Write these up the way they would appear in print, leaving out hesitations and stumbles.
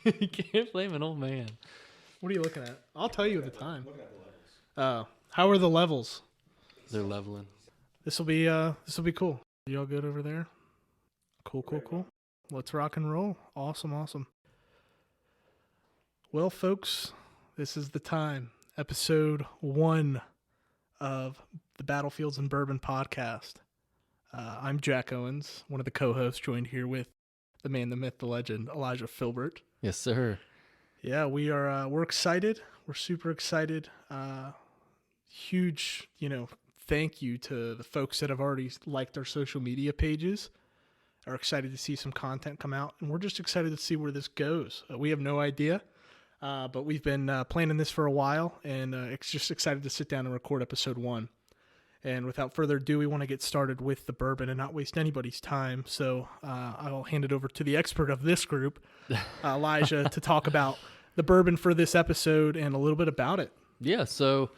You can't blame an old man. What are you looking at? I'll tell you at the time. Looking at the levels. How are the levels? They're leveling. This will be cool. You all good over there? Cool. Let's rock and roll. Awesome. Well, folks, this is the time. Episode 1 of the Battlefields Bourbon Podcast. I'm Jack Owens, one of the co-hosts, joined here with the man, the myth, the legend, Elijah Filbert. Yes, sir. Yeah, we're excited. We're super excited. Huge, thank you to the folks that have already liked our social media pages. Are excited to see some content come out, and we're just excited to see where this goes. We have no idea, but we've been planning this for a while, and it's just excited to sit down and record episode 1. And without further ado, we want to get started with the bourbon and not waste anybody's time. So I'll hand it over to the expert of this group, Elijah, to talk about the bourbon for this episode and a little bit about it. Yeah, so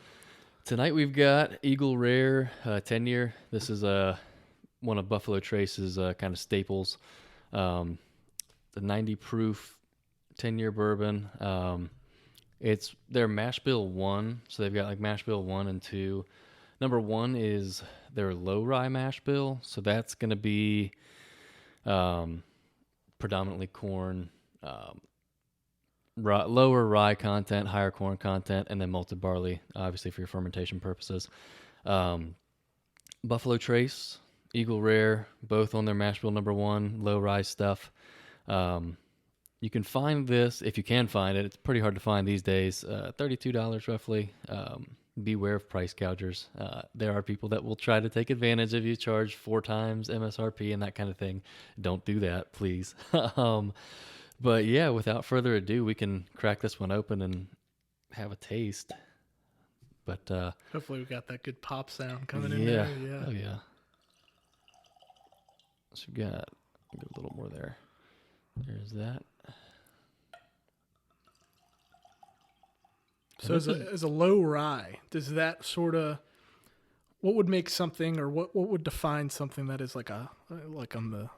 tonight we've got Eagle Rare 10-year. This is one of Buffalo Trace's kind of staples. The 90 proof 10-year bourbon. It's their mash bill 1, so they've got like mash bill 1 and 2. Number 1 is their low rye mash bill, so that's going to be predominantly corn, lower rye content, higher corn content, and then malted barley, obviously for your fermentation purposes. Buffalo Trace, Eagle Rare, both on their mash bill number 1, low rye stuff. You can find this, if you can find it. It's pretty hard to find these days. $32 roughly. Beware of price gougers. There are people that will try to take advantage of you, charge 4 times MSRP and that kind of thing. Don't do that, please. But yeah, without further ado, we can crack this one open and have a taste. But hopefully we got that good pop sound coming in there. Yeah. Oh yeah. So we got a little more there. There's that. So as a low rye, does that sort of, what would make something, or what would define something that is like on the,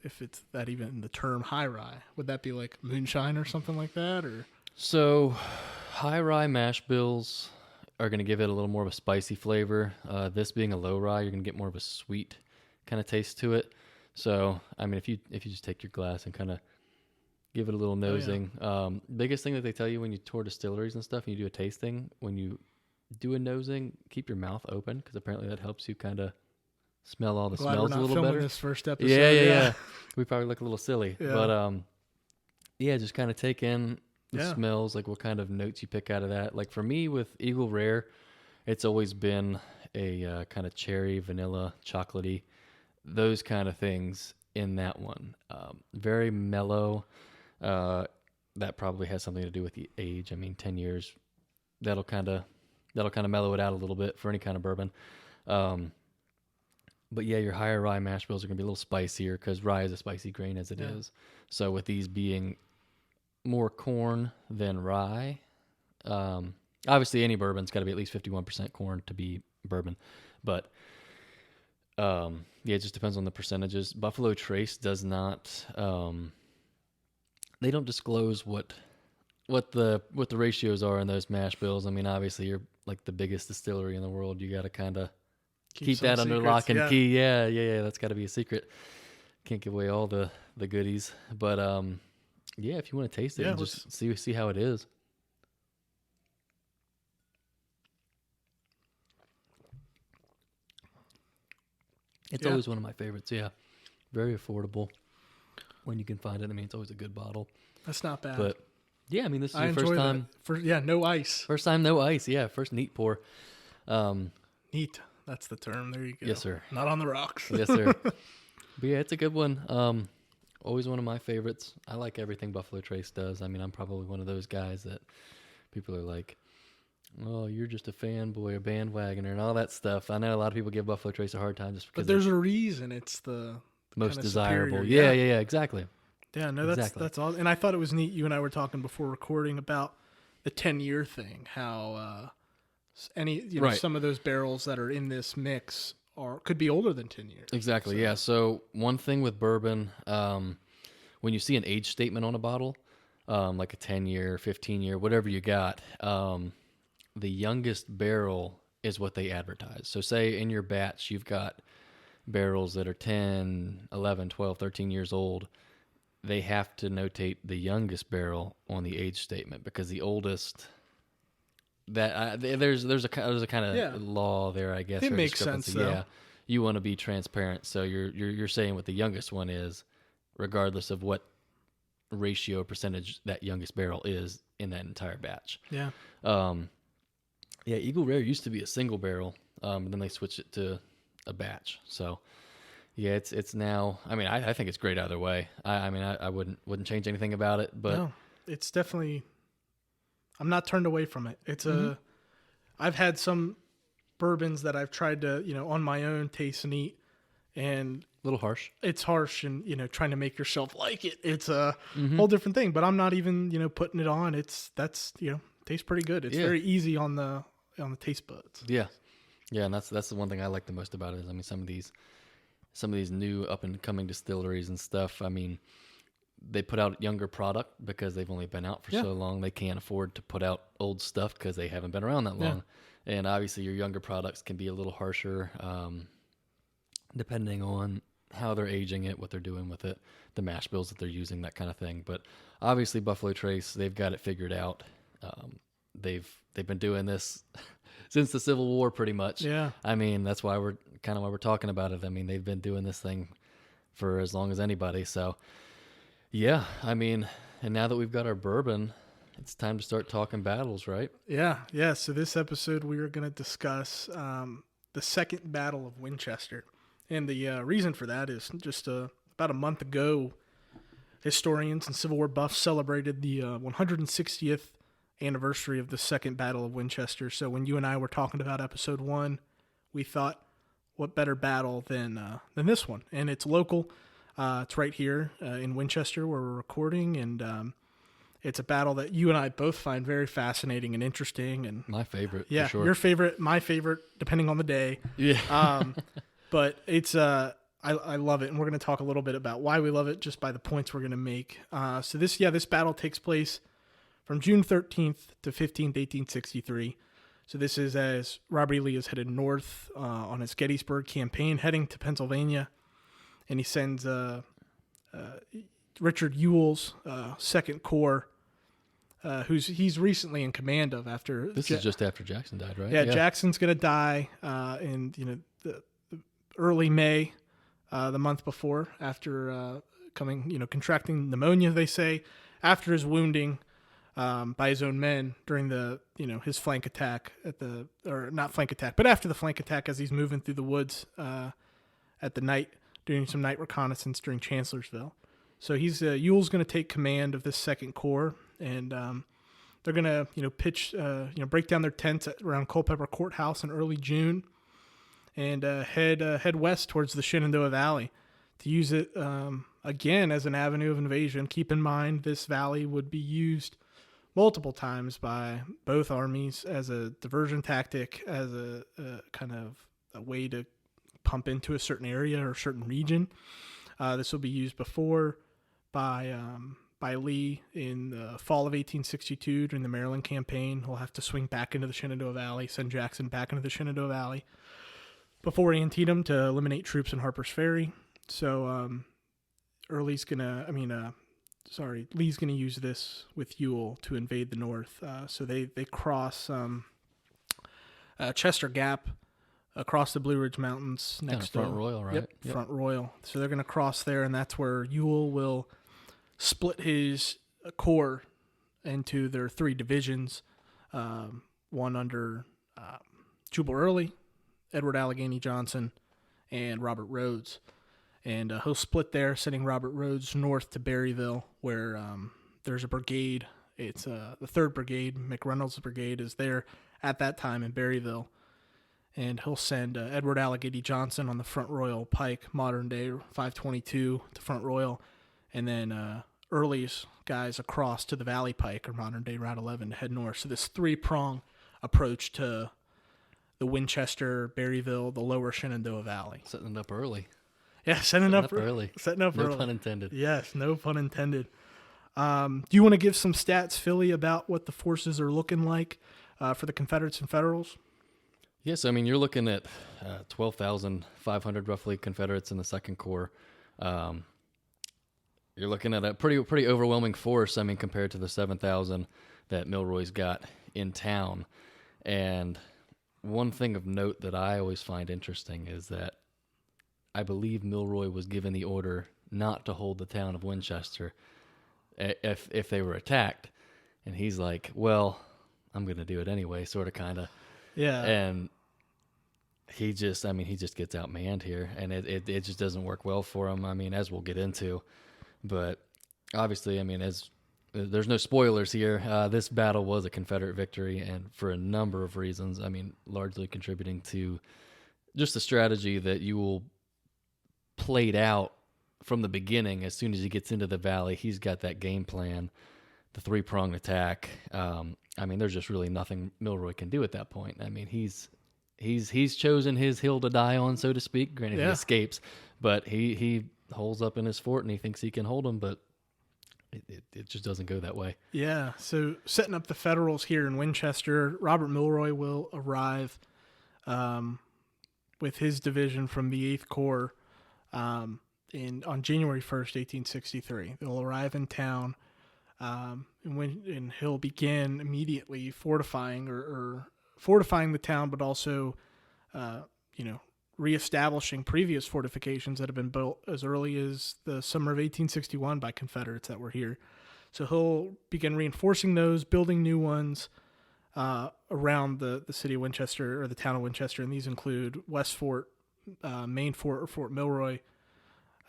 if it's that even the term high rye, would that be like moonshine or something like that? Or so high rye mash bills are going to give it a little more of a spicy flavor. This being a low rye, you're going to get more of a sweet kind of taste to it. So, I mean, if you just take your glass and kind of give it a little nosing. Oh, yeah. Biggest thing that they tell you when you tour distilleries and stuff, and you do a tasting, when you do a nosing, keep your mouth open, because apparently that helps you kind of smell all the smells a little better. This first episode. Yeah. We probably look a little silly, yeah. But just kind of take in the smells, like what kind of notes you pick out of that. Like for me with Eagle Rare, it's always been a kind of cherry, vanilla, chocolatey, those kind of things in that one. Very mellow. That probably has something to do with the age. I mean, 10 years, that'll kind of mellow it out a little bit for any kind of bourbon. But yeah, your higher rye mash bills are going to be a little spicier because rye is a spicy grain as it is. So with these being more corn than rye, obviously any bourbon's got to be at least 51% corn to be bourbon. But it just depends on the percentages. Buffalo Trace does not. They don't disclose what the ratios are in those mash bills. I mean, obviously you're like the biggest distillery in the world. You got to kind of keep that under lock and key. Yeah. That's got to be a secret. Can't give away all the goodies. But if you want to taste it, and just see how it is. It's always one of my favorites. Yeah, very affordable. When you can find it, I mean, it's always a good bottle. That's not bad. But yeah, I mean, this is your first time. No ice. First time, no ice. Yeah, first neat pour. Neat. That's the term. There you go. Yes, sir. Not on the rocks. Yes, sir. But yeah, it's a good one. Always one of my favorites. I like everything Buffalo Trace does. I mean, I'm probably one of those guys that people are like, oh, you're just a fanboy, a bandwagoner, and all that stuff. I know a lot of people give Buffalo Trace a hard time just because. But there's a reason. It's the most desirable. Superior. Yeah, exactly. Yeah, no, that's all. And I thought it was neat. You and I were talking before recording about the 10-year thing. How some of those barrels that are in this mix could be older than 10 years. Exactly. So. Yeah. So one thing with bourbon, when you see an age statement on a bottle, like a 10-year, 15-year, whatever you got. The youngest barrel is what they advertise. So say in your batch, you've got barrels that are 10, 11, 12, 13 years old. They have to notate the youngest barrel on the age statement because the oldest, there's a kind of law there, I guess. It or makes sense, discrepancy. though. Yeah, you want to be transparent, so you're saying what the youngest one is, regardless of what ratio percentage that youngest barrel is in that entire batch. Yeah. Yeah, Eagle Rare used to be a single barrel, and then they switched it to a batch. So, yeah, it's now. I mean, I think it's great either way. I wouldn't change anything about it. But no, it's definitely. I'm not turned away from it. It's I've had some bourbons that I've tried to on my own taste and eat, and a little harsh. It's harsh, and trying to make yourself like it. It's a whole different thing. But I'm not even putting it on. Tastes pretty good. It's very easy on the taste buds. Yeah, and that's the one thing I like the most about it. Is, I mean, some of these new up and coming distilleries and stuff. I mean, they put out younger product because they've only been out for so long. They can't afford to put out old stuff because they haven't been around that long. And obviously, your younger products can be a little harsher, depending on how they're aging it, what they're doing with it, the mash bills that they're using, that kind of thing. But obviously, Buffalo Trace, they've got it figured out. They've been doing this since the Civil War, pretty much. Yeah. I mean, that's why we're talking about it. I mean, they've been doing this thing for as long as anybody. So, yeah. I mean, and now that we've got our bourbon, it's time to start talking battles, right? Yeah. So this episode we are going to discuss the Second Battle of Winchester, and the reason for that is just about a month ago, historians and Civil War buffs celebrated the 160th anniversary of the Second Battle of Winchester. So when you and I were talking about episode 1, we thought, what better battle than this one? And it's local. It's right here in Winchester where we're recording, and it's a battle that you and I both find very fascinating and interesting. And my favorite, yeah, for sure. Your favorite, my favorite, depending on the day. Yeah. But it's I love it, and we're going to talk a little bit about why we love it just by the points we're going to make. So this battle takes place from June 13th to 15th, 1863. So this is as Robert E. Lee is headed north on his Gettysburg campaign, heading to Pennsylvania, and he sends Richard Ewell's Second Corps, he's recently in command of after. This is just after Jackson died, right? Yeah, Jackson's going to die in the early May, the month before, after contracting pneumonia. They say after his wounding by his own men during the his flank attack not flank attack, but after the flank attack as he's moving through the woods at the night, doing some night reconnaissance during Chancellorsville. So he's Ewell's going to take command of this Second Corps, and they're going to pitch break down their tents around Culpeper Courthouse in early June, and head west towards the Shenandoah Valley to use it again as an avenue of invasion. Keep in mind this valley would be used multiple times by both armies as a diversion tactic, as a kind of a way to pump into a certain area or certain region. This will be used before by Lee in the fall of 1862 during the Maryland campaign. He'll have to swing back into the Shenandoah Valley, send Jackson back into the Shenandoah Valley before Antietam to eliminate troops in Harper's Ferry. So Lee's gonna use this with Ewell to invade the North. So they cross Chester Gap across the Blue Ridge Mountains next to Front Royal, right? Yep, Front Royal. So they're going to cross there, and that's where Ewell will split his corps into their 3 divisions, one under Jubal Early, Edward Allegheny Johnson, and Robert Rhodes. And he'll split there, sending Robert Rhodes north to Berryville, where there's a brigade. It's the 3rd Brigade. McReynolds' brigade is there at that time in Berryville. And he'll send Edward Allegheny Johnson on the Front Royal Pike, modern day 522 to Front Royal, and then Early's guys across to the Valley Pike, or modern day Route 11, to head north. So this 3-prong approach to the Winchester, Berryville, the lower Shenandoah Valley. Setting it up early. Yeah, setting up early. Setting up no early. Pun intended. Yes, no pun intended. Do you want to give some stats, Philly, about what the forces are looking like for the Confederates and Federals? Yes, I mean, you're looking at 12,500 roughly Confederates in the Second Corps. You're looking at a pretty overwhelming force, I mean, compared to the 7,000 that Milroy's got in town. And one thing of note that I always find interesting is that I believe Milroy was given the order not to hold the town of Winchester if they were attacked. And he's like, well, I'm going to do it anyway, sort of, kind of. Yeah. And he just gets outmanned here, and it just doesn't work well for him. I mean, as we'll get into. But obviously, I mean, as there's no spoilers here, this battle was a Confederate victory, and for a number of reasons. I mean, largely contributing to just the strategy that Ewell played out from the beginning. As soon as he gets into the valley, he's got that game plan, the three-pronged attack. I mean, there's just really nothing Milroy can do at that point. I mean, he's chosen his hill to die on, so to speak. Granted, he escapes, but he holds up in his fort and he thinks he can hold him, but it just doesn't go that way. Yeah. So setting up the Federals here in Winchester, Robert Milroy will arrive with his division from the 8th Corps on January 1st, 1863. They'll arrive in town, and he'll begin immediately fortifying the town, but also, reestablishing previous fortifications that have been built as early as the summer of 1861 by Confederates that were here. So he'll begin reinforcing those, building new ones around the city of Winchester, or the town of Winchester, and these include West Fort, Main Fort, or Fort Milroy,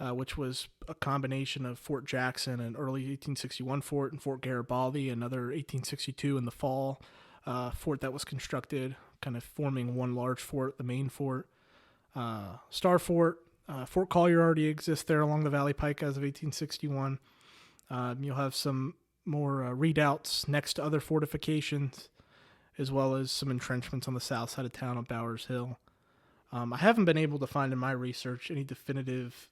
which was a combination of Fort Jackson, an early 1861 fort, and Fort Garibaldi, another 1862 in the fall fort that was constructed, kind of forming one large fort, the main fort. Star Fort, Fort Collier already exists there along the Valley Pike as of 1861. You'll have some more redoubts next to other fortifications, as well as some entrenchments on the south side of town on Bowers Hill. I haven't been able to find in my research any definitive.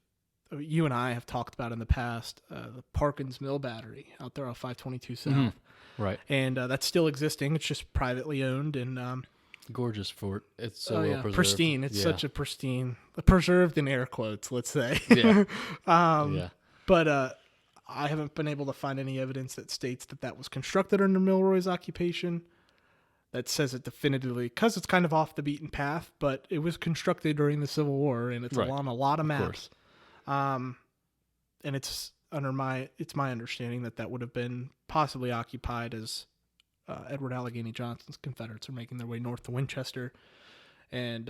You and I have talked about in the past the Parkins Mill Battery out there off 522 South. Mm-hmm. Right. And that's still existing. It's just privately owned, and gorgeous fort. It's so well preserved. Pristine. It's such a pristine, preserved in air quotes, let's say. Yeah. But I haven't been able to find any evidence that states that was constructed under Milroy's occupation. That says it definitively, because it's kind of off the beaten path, but it was constructed during the Civil War, and it's on a lot of maps. And it's my understanding that would have been possibly occupied as Edward Allegheny Johnson's Confederates are making their way north to Winchester. And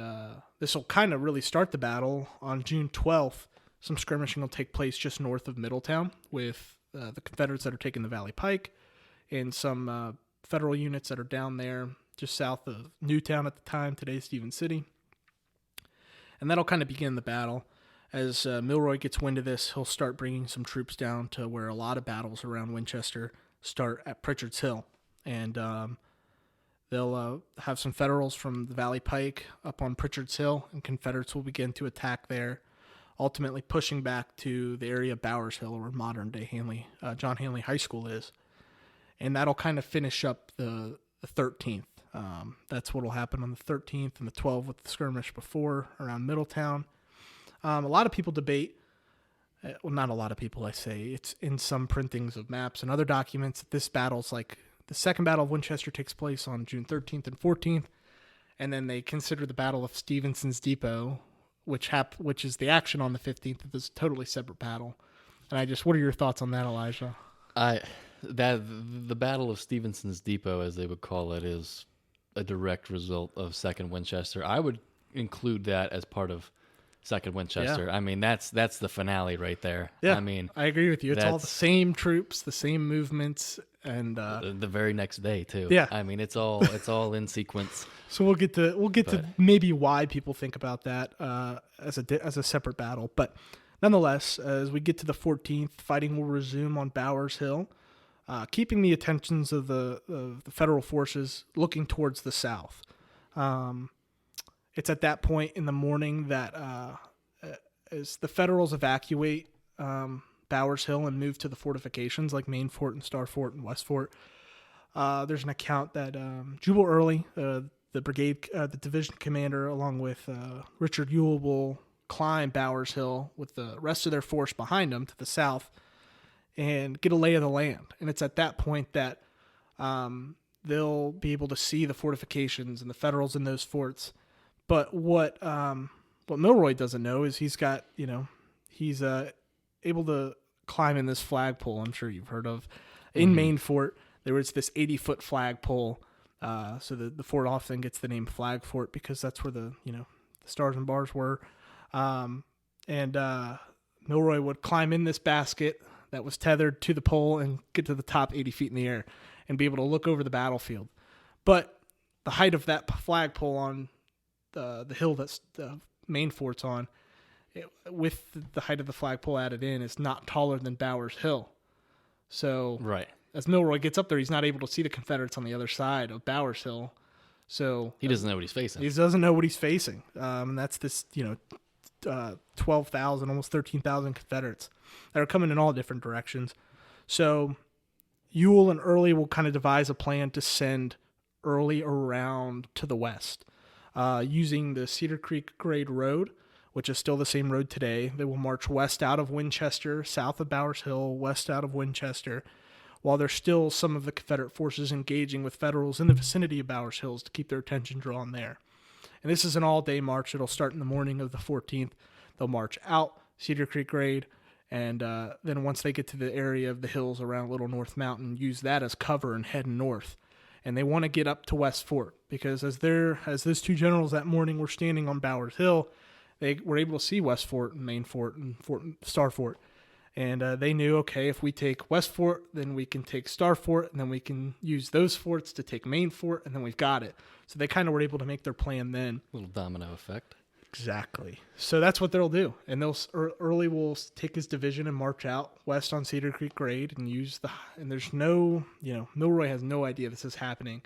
this will kind of really start the battle. On June 12th, some skirmishing will take place just north of Middletown with the Confederates that are taking the Valley Pike, and some Federal units that are down there just south of Newtown at the time, today's Stevens City. And that'll kind of begin the battle. As Milroy gets wind of this, he'll start bringing some troops down to where a lot of battles around Winchester start at Pritchard's Hill. And they'll have some Federals from the Valley Pike up on Pritchard's Hill, and Confederates will begin to attack there, ultimately pushing back to the area of Bowers Hill, where modern-day John Hanley High School is. And that'll kind of finish up the 13th. That's what will happen on the 13th and the 12th with the skirmish before around Middletown. A lot of people debate, well, not a lot of people, I say, it's in some printings of maps and other documents, that this battle's like the Second Battle of Winchester takes place on June 13th and 14th, and then they consider the Battle of Stevenson's Depot, which is the action on the 15th, this totally separate battle. And what are your thoughts on that, Elijah? The Battle of Stevenson's Depot, as they would call it, is a direct result of Second Winchester. I would include that as part of Second Winchester. Yeah. I mean, that's the finale right there. Yeah, I mean, I agree with you. It's all the same troops, the same movements, and the very next day too. Yeah, I mean, it's all in sequence. So we'll get to maybe why people think about that as a separate battle, but nonetheless, as we get to the 14th, fighting will resume on Bowers Hill, keeping the attentions of the Federal forces looking towards the south. It's at that point in the morning that as the Federals evacuate Bowers Hill and move to the fortifications like Main Fort and Star Fort and West Fort. There's an account that Jubal Early, the division commander, along with Richard Ewell, will climb Bowers Hill with the rest of their force behind them to the south and get a lay of the land. And it's at that point that they'll be able to see the fortifications and the Federals in those forts. But what Milroy doesn't know is he's able to climb in this flagpole. I'm sure you've heard of in Main Fort. There was this 80-foot flagpole. So the fort often gets the name Flag Fort because that's where the stars and bars were. Milroy would climb in this basket that was tethered to the pole and get to the top 80 feet in the air and be able to look over the battlefield. But the height of that flagpole on the hill that's the main fort's on, with the height of the flagpole added in, is not taller than Bowers Hill. So right. As Milroy gets up there, he's not able to see the Confederates on the other side of Bowers Hill. So he doesn't know what he's facing. He doesn't know what he's facing. And that's this, 12,000, almost 13,000 Confederates that are coming in all different directions. So Ewell and Early will kind of devise a plan to send Early around to the west. Using the Cedar Creek Grade Road, which is still the same road today. They will march west out of Winchester, south of Bowers Hill, west out of Winchester, while there's still some of the Confederate forces engaging with Federals in the vicinity of Bowers Hills to keep their attention drawn there. And this is an all-day march. It'll start in the morning of the 14th. They'll march out Cedar Creek Grade, and then once they get to the area of the hills around Little North Mountain, use that as cover and head north. And they want to get up to West Fort, because as those two generals that morning were standing on Bowers Hill, they were able to see West Fort and Main Fort and Star Fort. And they knew, okay, if we take West Fort, then we can take Star Fort, and then we can use those forts to take Main Fort, and then we've got it. So they kind of were able to make their plan then. Little domino effect. Exactly. So that's what they'll do. And Early will take his division and march out west on Cedar Creek Grade and and there's no, Milroy has no idea this is happening.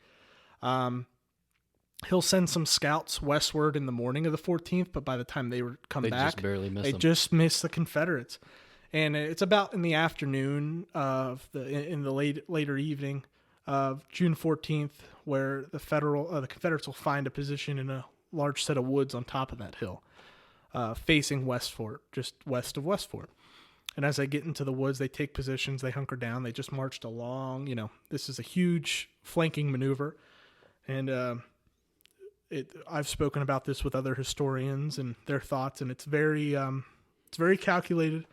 He'll send some scouts westward in the morning of the 14th, but by the time they come back, they just miss the Confederates. And it's about in the afternoon in the later evening of June 14th, where the Confederates will find a position in a large set of woods on top of that hill, facing West Fort, just west of West Fort. And as they get into the woods, they take positions, they hunker down, they just marched along. This is a huge flanking maneuver, and I've spoken about this with other historians and their thoughts, and it's very calculated,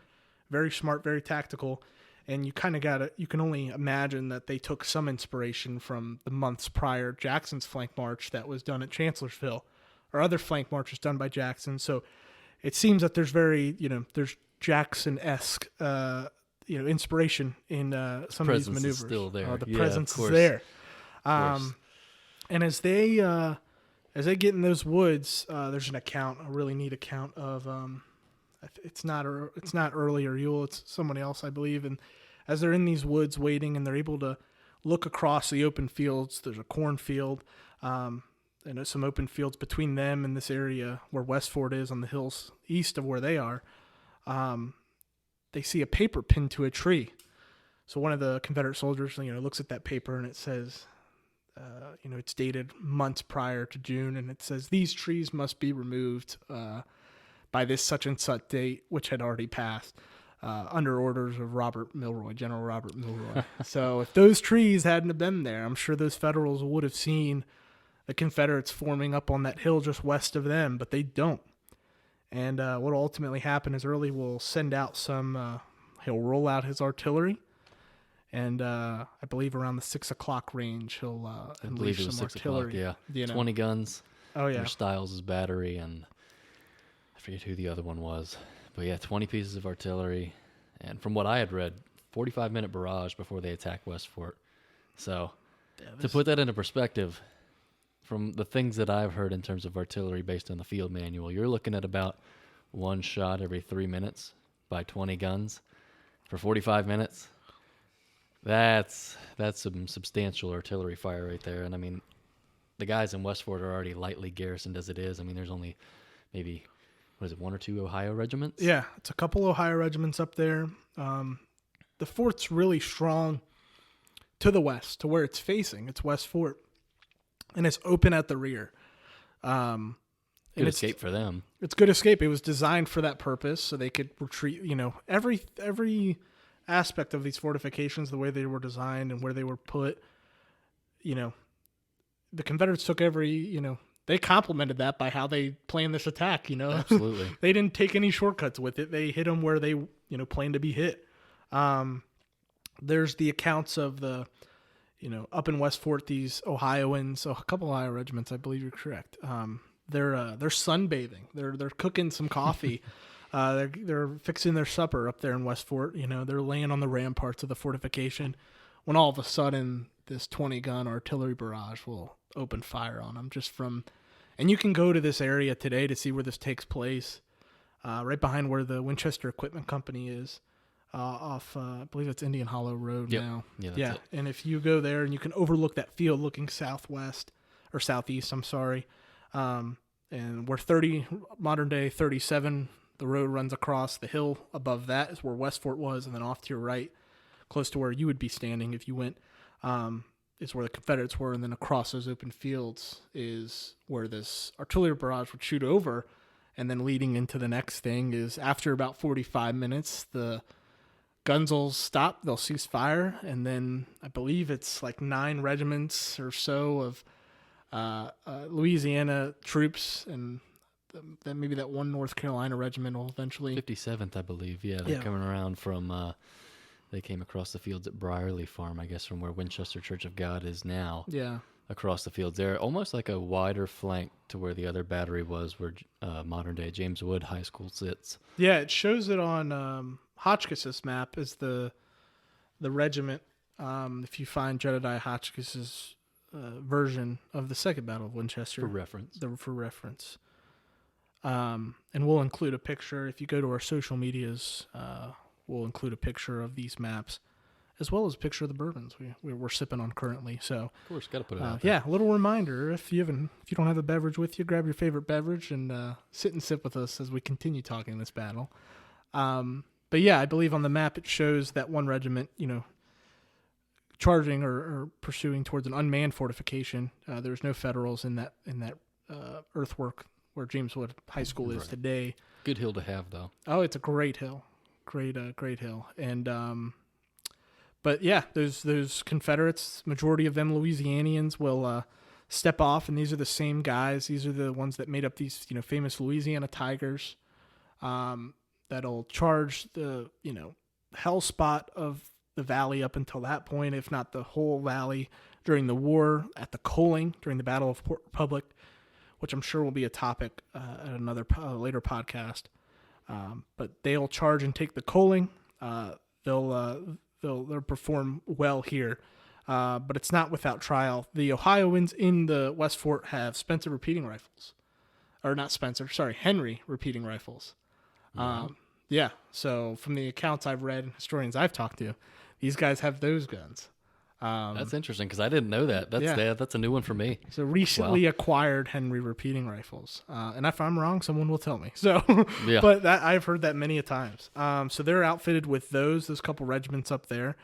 very smart, very tactical, and you can only imagine that they took some inspiration from the months prior Jackson's flank march that was done at Chancellorsville, or other flank marches done by Jackson. So it seems that there's there's Jackson-esque, inspiration in some of these maneuvers. Is still there. The presence is there. And as they get in those woods, there's a really neat account of it's not Early or Ewell, it's someone else, I believe. And as they're in these woods waiting, and they're able to look across the open fields, there's a cornfield, and there's some open fields between them and this area where West Fort is on the hills east of where they are. They see a paper pinned to a tree. So one of the Confederate soldiers, looks at that paper, and it says, it's dated months prior to June, and it says, "These trees must be removed by this such and such date," which had already passed, under orders of General Robert Milroy. So if those trees hadn't have been there, I'm sure those Federals would have seen the Confederates forming up on that hill just west of them, but they don't. And what will ultimately happen is Early will send out he'll roll out his artillery, and I believe around the 6 o'clock range, he'll unleash some artillery. Yeah, 20 guns. Oh, yeah. Stiles' battery, and I forget who the other one was. But yeah, 20 pieces of artillery. And from what I had read, 45-minute barrage before they attack West Fort. So to put that into perspective, from the things that I've heard in terms of artillery based on the field manual, you're looking at about one shot every 3 minutes by 20 guns for 45 minutes. That's some substantial artillery fire right there. And I mean, the guys in West Fort are already lightly garrisoned as it is. I mean, there's only maybe what is it, one or two Ohio regiments? Yeah, it's a couple Ohio regiments up there. The fort's really strong to the west, to where it's facing. It's West Fort, and it's open at the rear. Good escape for them. It's good escape. It was designed for that purpose, so they could retreat. Every aspect of these fortifications, the way they were designed and where they were put. The Confederates took they complemented that by how they planned this attack. Absolutely. They didn't take any shortcuts with it. They hit them where they planned to be hit. There's the accounts of the up in West Fort, these Ohioans, a couple Ohio regiments, I believe you're correct. They're sunbathing. They're cooking some coffee. They're fixing their supper up there in West Fort. They're laying on the ramparts of the fortification when all of a sudden this 20-gun artillery barrage will open fire on them and you can go to this area today to see where this takes place, right behind where the Winchester Equipment Company is, off, I believe it's Indian Hollow Road now. Yeah. It. And if you go there and you can overlook that field looking southeast, I'm sorry. And we're modern day 37, the road runs across the hill above that is where West Fort was. And then off to your right, close to where you would be standing if you went, is where the Confederates were. And then across those open fields is where this artillery barrage would shoot over. And then leading into the next thing is after about 45 minutes, the guns will stop, they'll cease fire. And then I believe it's like 9 regiments or so of Louisiana troops, and then maybe that one North Carolina regiment will eventually 57th, I believe. Yeah, they're coming around from. They came across the fields at Brierley Farm, I guess, from where Winchester Church of God is now. Yeah, across the fields there, almost like a wider flank to where the other battery was, where modern day James Wood High School sits. Yeah, it shows it on Hotchkiss's map as the regiment. If you find Jedediah Hotchkiss's version of the Second Battle of Winchester. For reference. For reference. And we'll include a picture. If you go to our social medias, we'll include a picture of these maps, as well as a picture of the bourbons we're sipping on currently. So, of course, got to put it out there. Yeah, a little reminder, if you don't have a beverage with you, grab your favorite beverage and sit and sip with us as we continue talking this battle. But yeah, I believe on the map it shows that one regiment, charging or pursuing towards an unmanned fortification. There's no Federals in that earthwork where James Wood High School is today. Good hill to have, though. Oh, it's a great hill, great hill. And but yeah, those Confederates, majority of them Louisianians, will step off, and these are the same guys. These are the ones that made up these famous Louisiana Tigers. That'll charge the hell spot of the valley up until that point, if not the whole valley, during the war at the Coaling, during the Battle of Port Republic, which I'm sure will be a topic at another later podcast. But they'll charge and take the Coaling. They'll perform well here, but it's not without trial. The Ohioans in the West Fort have Spencer repeating rifles, or not Spencer, sorry, Henry repeating rifles. Yeah. So from the accounts I've read and historians I've talked to, these guys have those guns. That's interesting because I didn't know that. That's a new one for me. So recently acquired Henry repeating rifles, and if I'm wrong, someone will tell me. So, yeah. But I've heard that many a times. So they're outfitted with those couple regiments up there.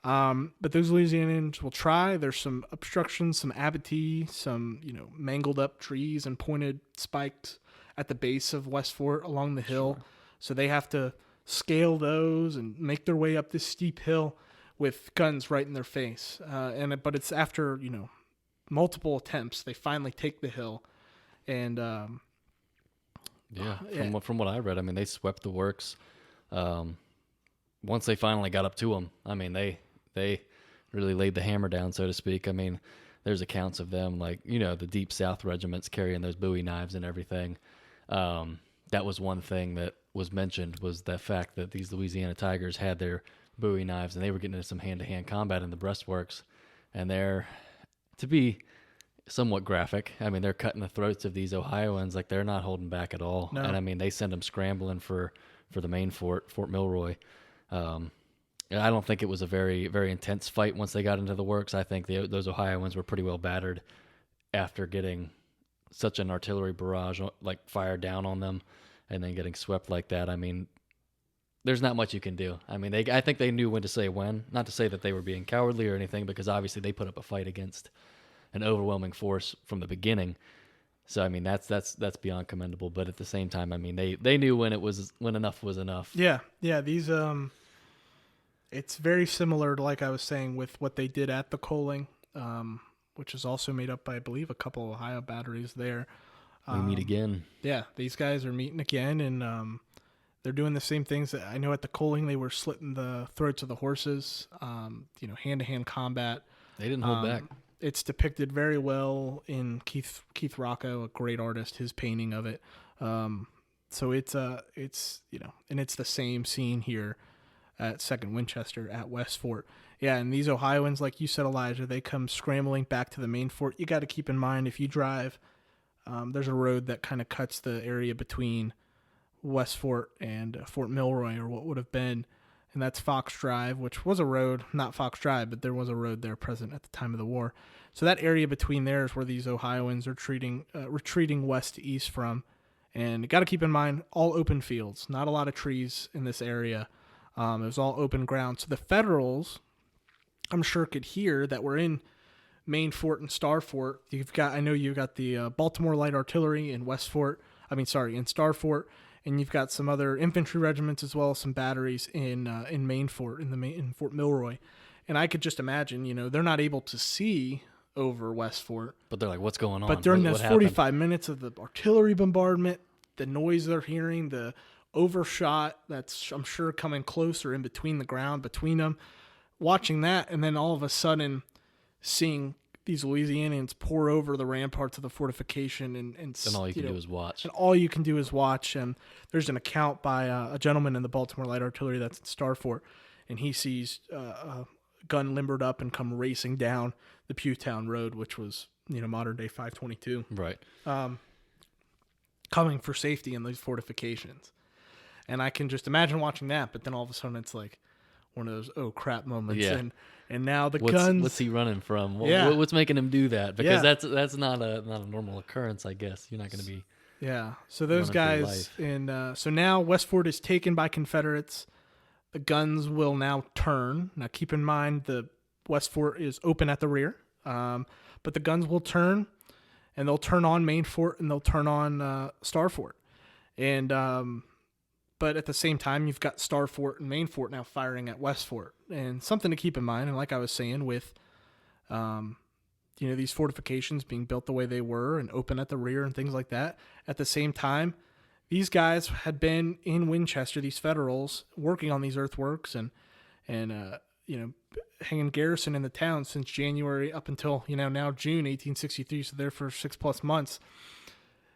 But those Louisianians will try. There's some obstructions, some abattis, some mangled up trees and pointed spikes at the base of West Fort along the hill. Sure. So they have to scale those and make their way up this steep hill with guns right in their face. But it's after, multiple attempts, they finally take the hill. And from what I read, I mean, they swept the works. Once they finally got up to them, I mean, they really laid the hammer down, so to speak. I mean, there's accounts of them, like, the Deep South regiments carrying those Bowie knives and everything. That was one thing that was mentioned, was the fact that these Louisiana Tigers had their Bowie knives, and they were getting into some hand-to-hand combat in the breastworks, and they're, to be somewhat graphic, I mean, they're cutting the throats of these Ohioans, like, they're not holding back at all. No. And I mean, they send them scrambling for the main fort, Fort Milroy. I don't think it was a very, very intense fight once they got into the works. I think those Ohioans were pretty well battered after getting such an artillery barrage, like, fired down on them. and then getting swept like that. I mean, there's not much you can do. I mean, I think they knew when to say when. Not to say that they were being cowardly or anything, because obviously they put up a fight against an overwhelming force from the beginning. So I mean, that's beyond commendable. But at the same time, I mean, they knew when enough was enough. Yeah. These it's very similar to, like I was saying, with what they did at the coaling, which is also made up by, I believe, a couple of Ohio batteries there. We meet again. Yeah, these guys are meeting again, and they're doing the same things. That I know at the coaling they were slitting the throats of the horses, hand-to-hand combat. They didn't hold back. It's depicted very well in Keith Rocco, a great artist, his painting of it. So it's and it's the same scene here at Second Winchester at West Fort. Yeah, and these Ohioans, like you said, Elijah, they come scrambling back to the main fort. You got to keep in mind, if you drive, there's a road that kind of cuts the area between West Fort and Fort Milroy, or what would have been, and that's Fox Drive, which was a road, not Fox Drive, but there was a road there present at the time of the war. So that area between there is where these Ohioans are retreating west to east from. And you got to keep in mind, all open fields, not a lot of trees in this area. It was all open ground. So the Federals, I'm sure, could hear that we're in Main Fort and Star Fort. I know you've got the Baltimore Light Artillery in in Star Fort, and you've got some other infantry regiments as well as some batteries in Main Fort, in Fort Milroy. And I could just imagine, they're not able to see over West Fort. But they're like, what's going on? But during what those happened? 45 minutes of the artillery bombardment, the noise they're hearing, the overshot that's, I'm sure, coming closer in between the ground, between them, watching that, and then all of a sudden seeing these Louisianians pour over the ramparts of the fortification, and all you can do is watch. And all you can do is watch. And there's an account by a gentleman in the Baltimore Light Artillery that's in Star Fort, and he sees a gun limbered up and come racing down the Pewtown Road, which was modern day 522, right? Coming for safety in these fortifications. And I can just imagine watching that, but then all of a sudden it's like one of those oh crap moments. Yeah. And now the guns. What's he running from? Yeah. What's making him do that? Because Yeah. that's not a normal occurrence, I guess. You're not going to be. Yeah. So those running through guys, life. and so now West Fort is taken by Confederates. The guns will now turn. Now keep in mind the West Fort is open at the rear, but the guns will turn, and they'll turn on Main Fort, and they'll turn on Star Fort, and but at the same time you've got Star Fort and Main Fort now firing at West Fort. And something to keep in mind, and like I was saying, with these fortifications being built the way they were and open at the rear and things like that, at the same time these guys had been in Winchester, these Federals, working on these earthworks and hanging garrison in the town since January up until now June 1863. So there for 6+ months.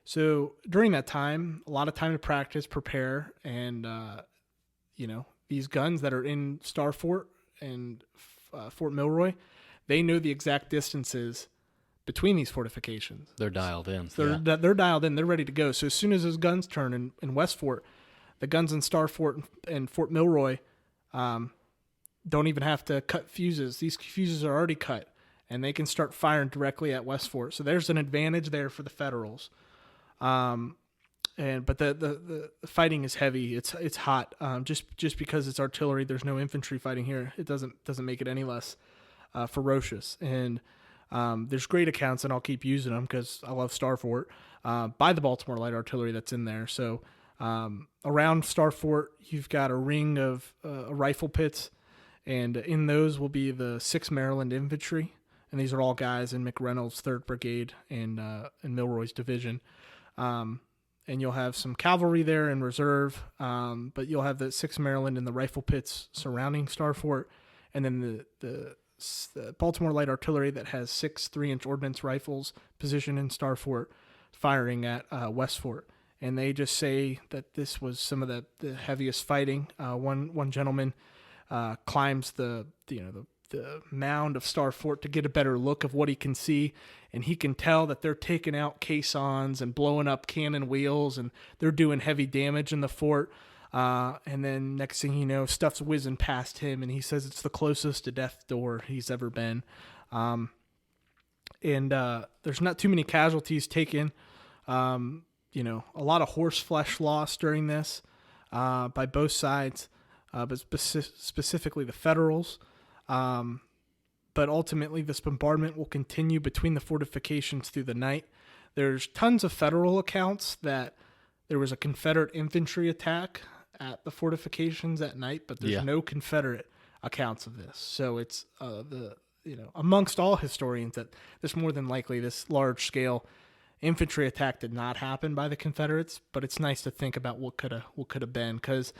So during that time, a lot of time to practice, prepare, and these guns that are in Star Fort and Fort Milroy, they know the exact distances between these fortifications. They're dialed in. So they're dialed in. They're ready to go. So as soon as those guns turn in West Fort, the guns in Star Fort and Fort Milroy don't even have to cut fuses. These fuses are already cut, and they can start firing directly at West Fort. So there's an advantage there for the Federals. But the fighting is heavy. It's hot. Just because it's artillery, there's no infantry fighting here. It doesn't make it any less ferocious. And there's great accounts, and I'll keep using them because I love Star Fort, by the Baltimore Light Artillery that's in there. So around Star Fort, you've got a ring of rifle pits, and in those will be the 6th Maryland Infantry, and these are all guys in McReynolds' 3rd Brigade and Milroy's division. And you'll have some cavalry there in reserve, but you'll have the 6th Maryland and the rifle pits surrounding Star Fort, and then the Baltimore Light Artillery that has 6 3-inch ordnance rifles positioned in Star Fort, firing at West Fort. And they just say that this was some of the heaviest fighting. One gentleman climbs the mound of Star Fort to get a better look of what he can see, and he can tell that they're taking out caissons and blowing up cannon wheels, and they're doing heavy damage in the fort. And then next thing you know, stuff's whizzing past him, and he says it's the closest to death door he's ever been. And there's not too many casualties taken, a lot of horse flesh lost during this by both sides, but specifically the Federals. But ultimately, this bombardment will continue between the fortifications through the night. There's tons of Federal accounts that there was a Confederate infantry attack at the fortifications at night, but there's no Confederate accounts of this. So it's amongst all historians that this more than likely this large scale infantry attack did not happen by the Confederates. But it's nice to think about what could have been, because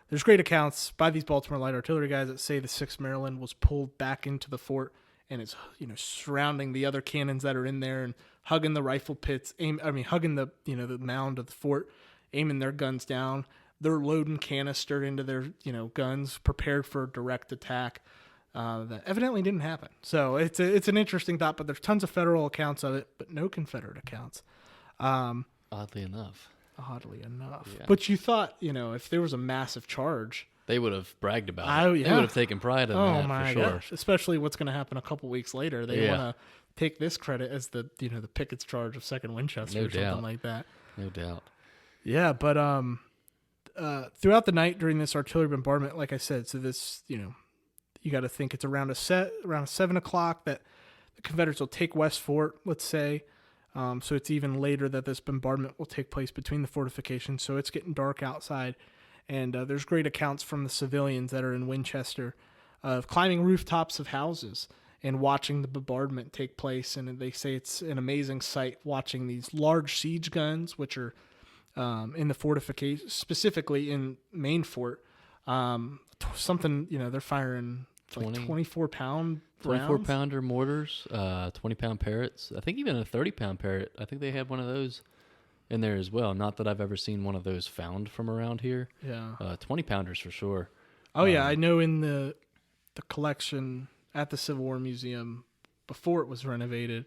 there's great accounts by these Baltimore Light Artillery guys that say the 6th Maryland was pulled back into the fort and it's surrounding the other cannons that are in there and hugging the rifle pits, hugging the the mound of the fort, aiming their guns down. They're loading canister into their guns, prepared for a direct attack. That evidently didn't happen. So it's an interesting thought, but there's tons of Federal accounts of it, but no Confederate accounts. Oddly enough. Yeah. But you thought, if there was a massive charge, they would have bragged about it. They would have taken pride in that, my for sure. Gosh. Especially what's going to happen a couple weeks later. They want to take this credit as the Pickett's charge of Second Winchester or something like that. No doubt. Yeah, but throughout the night during this artillery bombardment, like I said, so this, you got to think it's around 7 o'clock that the Confederates will take West Fort, let's say. So it's even later that this bombardment will take place between the fortifications. So it's getting dark outside. And there's great accounts from the civilians that are in Winchester of climbing rooftops of houses and watching the bombardment take place. And they say it's an amazing sight watching these large siege guns, which are in the fortification, specifically in Main Fort. Something, they're firing 24-pound 24-pounder mortars, 20-pound Parrots. I think even a 30-pound Parrot. I think they had one of those in there as well. Not that I've ever seen one of those found from around here. Yeah. 20-pounders for sure. Oh, yeah. I know in the collection at the Civil War Museum before it was renovated,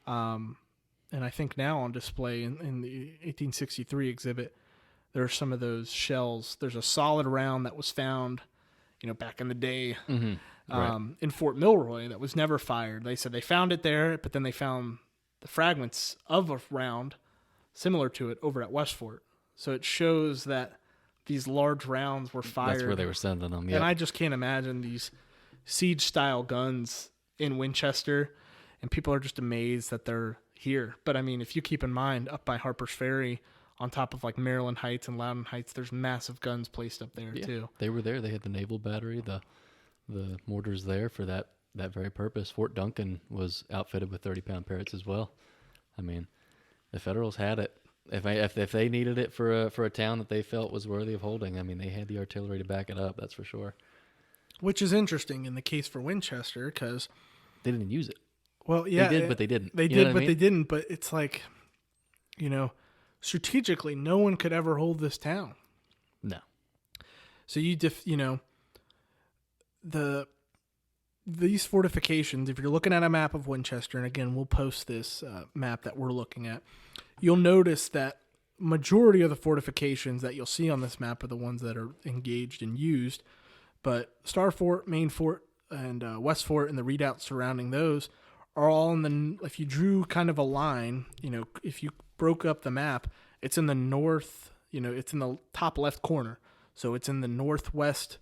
and I think now on display in the 1863 exhibit, there are some of those shells. There's a solid round that was found, back in the day in Fort Milroy that was never fired. They said they found it there, but then they found the fragments of a round similar to it over at West Fort. So it shows that these large rounds were fired. That's where they were sending them, And I just can't imagine these siege-style guns in Winchester, and people are just amazed that they're here. But, if you keep in mind, up by Harper's Ferry, on top of like Maryland Heights and Loudon Heights, there's massive guns placed up there too. They were there. They had the naval battery, the mortars there for that very purpose. Fort Duncan was outfitted with 30-pound Parrots as well. The Federals had it. If they needed it for a town that they felt was worthy of holding, they had the artillery to back it up. That's for sure. Which is interesting in the case for Winchester because they didn't use it. Well, yeah, they did, but they didn't. They did, but they didn't. But it's like, strategically, no one could ever hold this town. No. So these fortifications, if you're looking at a map of Winchester, and again, we'll post this map that we're looking at, you'll notice that majority of the fortifications that you'll see on this map are the ones that are engaged and used. But Star Fort, Main Fort, and West Fort and the redoubts surrounding those are all if you drew kind of a line, if you broke up the map, it's in the north, it's in the top left corner. So it's in the northwest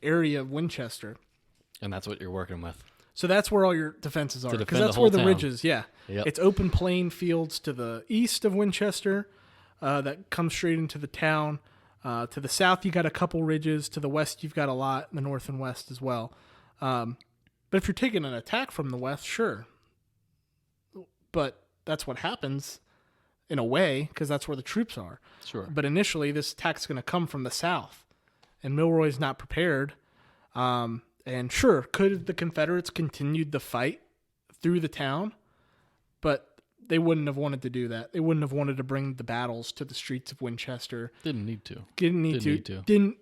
area of Winchester. And that's what you're working with. So that's where all your defenses are. Because that's whole where the town. ridges, Yep. It's open plain fields to the east of Winchester that come straight into the town. To the south, you got a couple ridges. To the west, you've got a lot. In the north and west as well. But if you're taking an attack from the west, sure. But that's what happens in a way, because that's where the troops are. Sure. But initially, this attack's going to come from the south, and Milroy's not prepared. And sure, could the Confederates continued the fight through the town? But they wouldn't have wanted to do that. They wouldn't have wanted to bring the battles to the streets of Winchester. Didn't need to. Didn't,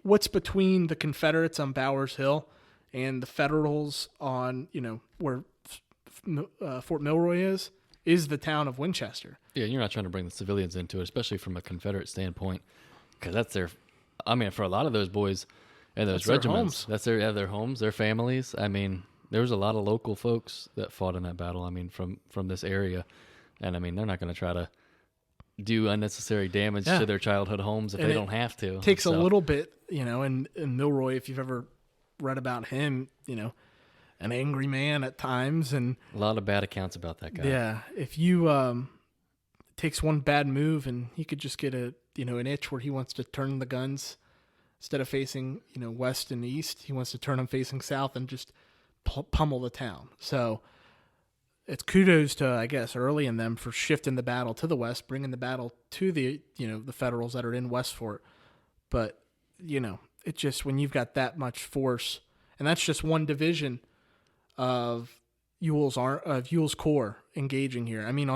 what's between the Confederates on Bowers Hill and the Federals on, where Fort Milroy is the town of Winchester. Yeah, you're not trying to bring the civilians into it, especially from a Confederate standpoint, because that's their, for a lot of those boys and those regiments, that's their homes, their families. There was a lot of local folks that fought in that battle. From this area, and they're not going to try to do unnecessary damage to their childhood homes if they don't have to. It takes a little bit, and Milroy, if you've ever read about him, an angry man at times, and a lot of bad accounts about that guy. Yeah, if you takes one bad move, and he could just get an itch where he wants to turn the guns instead of facing west and east, he wants to turn them facing south and just pummel the town. So it's kudos to, I guess, Early and them for shifting the battle to the west, bringing the battle to the the Federals that are in Westfort. But it just, when you've got that much force, and that's just one division of Ewell's Corps engaging here. I mean,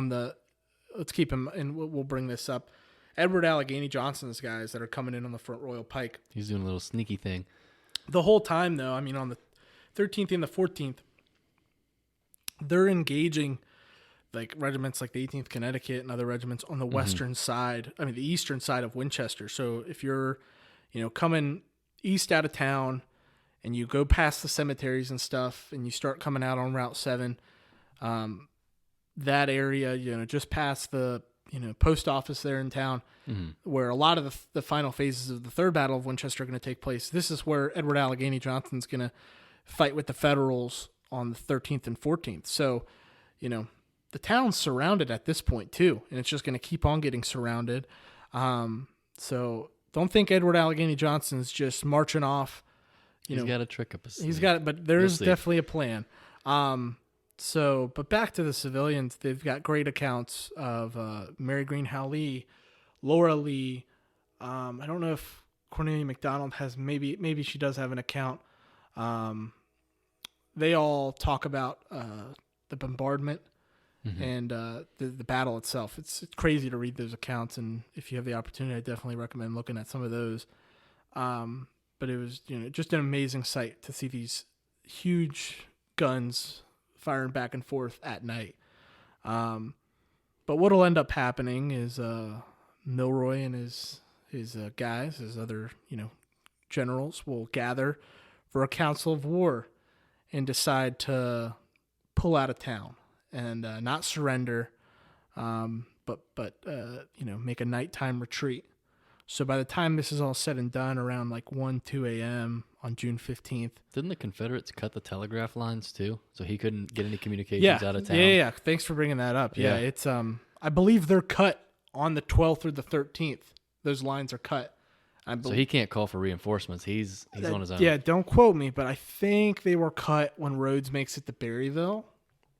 let's keep him, and we'll bring this up. Edward Allegheny Johnson's guys that are coming in on the Front Royal Pike. He's doing a little sneaky thing. The whole time, though, I mean, on the 13th and the 14th, they're engaging like regiments like the 18th Connecticut and other regiments on the western side. I mean, the eastern side of Winchester. So if you're, coming east out of town, and you go past the cemeteries and stuff, and you start coming out on Route 7, that area, just past the, post office there in town, where a lot of the final phases of the Third Battle of Winchester are going to take place. This is where Edward Allegheny Johnson's going to fight with the Federals on the 13th and 14th. So, the town's surrounded at this point too, and it's just going to keep on getting surrounded. So don't think Edward Allegheny Johnson's just marching off. He's got a trick up his sleeve. He's got it, but there's definitely a plan. But back to the civilians, they've got great accounts of Mary Green Howe Lee, Laura Lee. I don't know if Cornelia McDonald has, maybe she does have an account. They all talk about the bombardment and the battle itself. It's crazy to read those accounts, and if you have the opportunity, I definitely recommend looking at some of those. But it was, just an amazing sight to see these huge guns firing back and forth at night. But what'll end up happening is Milroy and his guys, his other generals, will gather for a council of war and decide to pull out of town and not surrender, but make a nighttime retreat. So by the time this is all said and done, around like 2 a.m. on June 15th. Didn't the Confederates cut the telegraph lines too? So he couldn't get any communications out of town? Yeah. Thanks for bringing that up. Yeah, it's I believe they're cut on the 12th or the 13th. Those lines are cut. So he can't call for reinforcements. He's on his own. Yeah, don't quote me, but I think they were cut when Rhodes makes it to Berryville.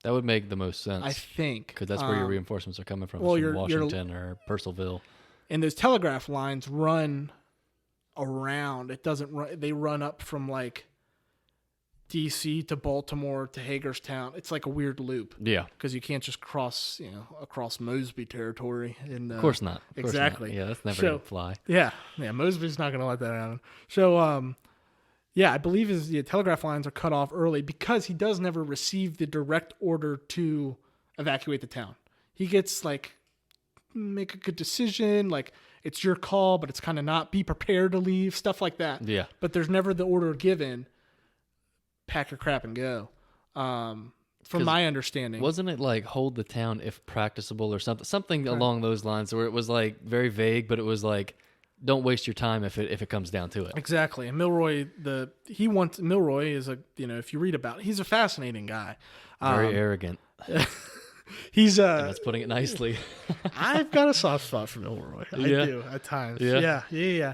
That would make the most sense. I think. Because that's where your reinforcements are coming from. Well, from Washington or Purcellville. And those telegraph lines run around. It doesn't run. They run up from like D.C. to Baltimore to Hagerstown. It's like a weird loop. Yeah. Because you can't just cross, across Mosby territory. Of course not. Exactly. Yeah, that's never going to fly. Yeah. Mosby's not going to let that happen. So, I believe his telegraph lines are cut off early because he does never receive the direct order to evacuate the town. He gets like, make a good decision, like it's your call, but it's kind of not, be prepared to leave, stuff like that. Yeah. But there's never the order given, pack your crap and go. From my understanding. Wasn't it like hold the town if practicable or something along those lines, where it was like very vague, but it was like, don't waste your time if it comes down to it. Exactly. And Milroy, Milroy is if you read about, he's a fascinating guy. Very arrogant. He's and that's putting it nicely. I've got a soft spot for Milroy. I do at times. Yeah.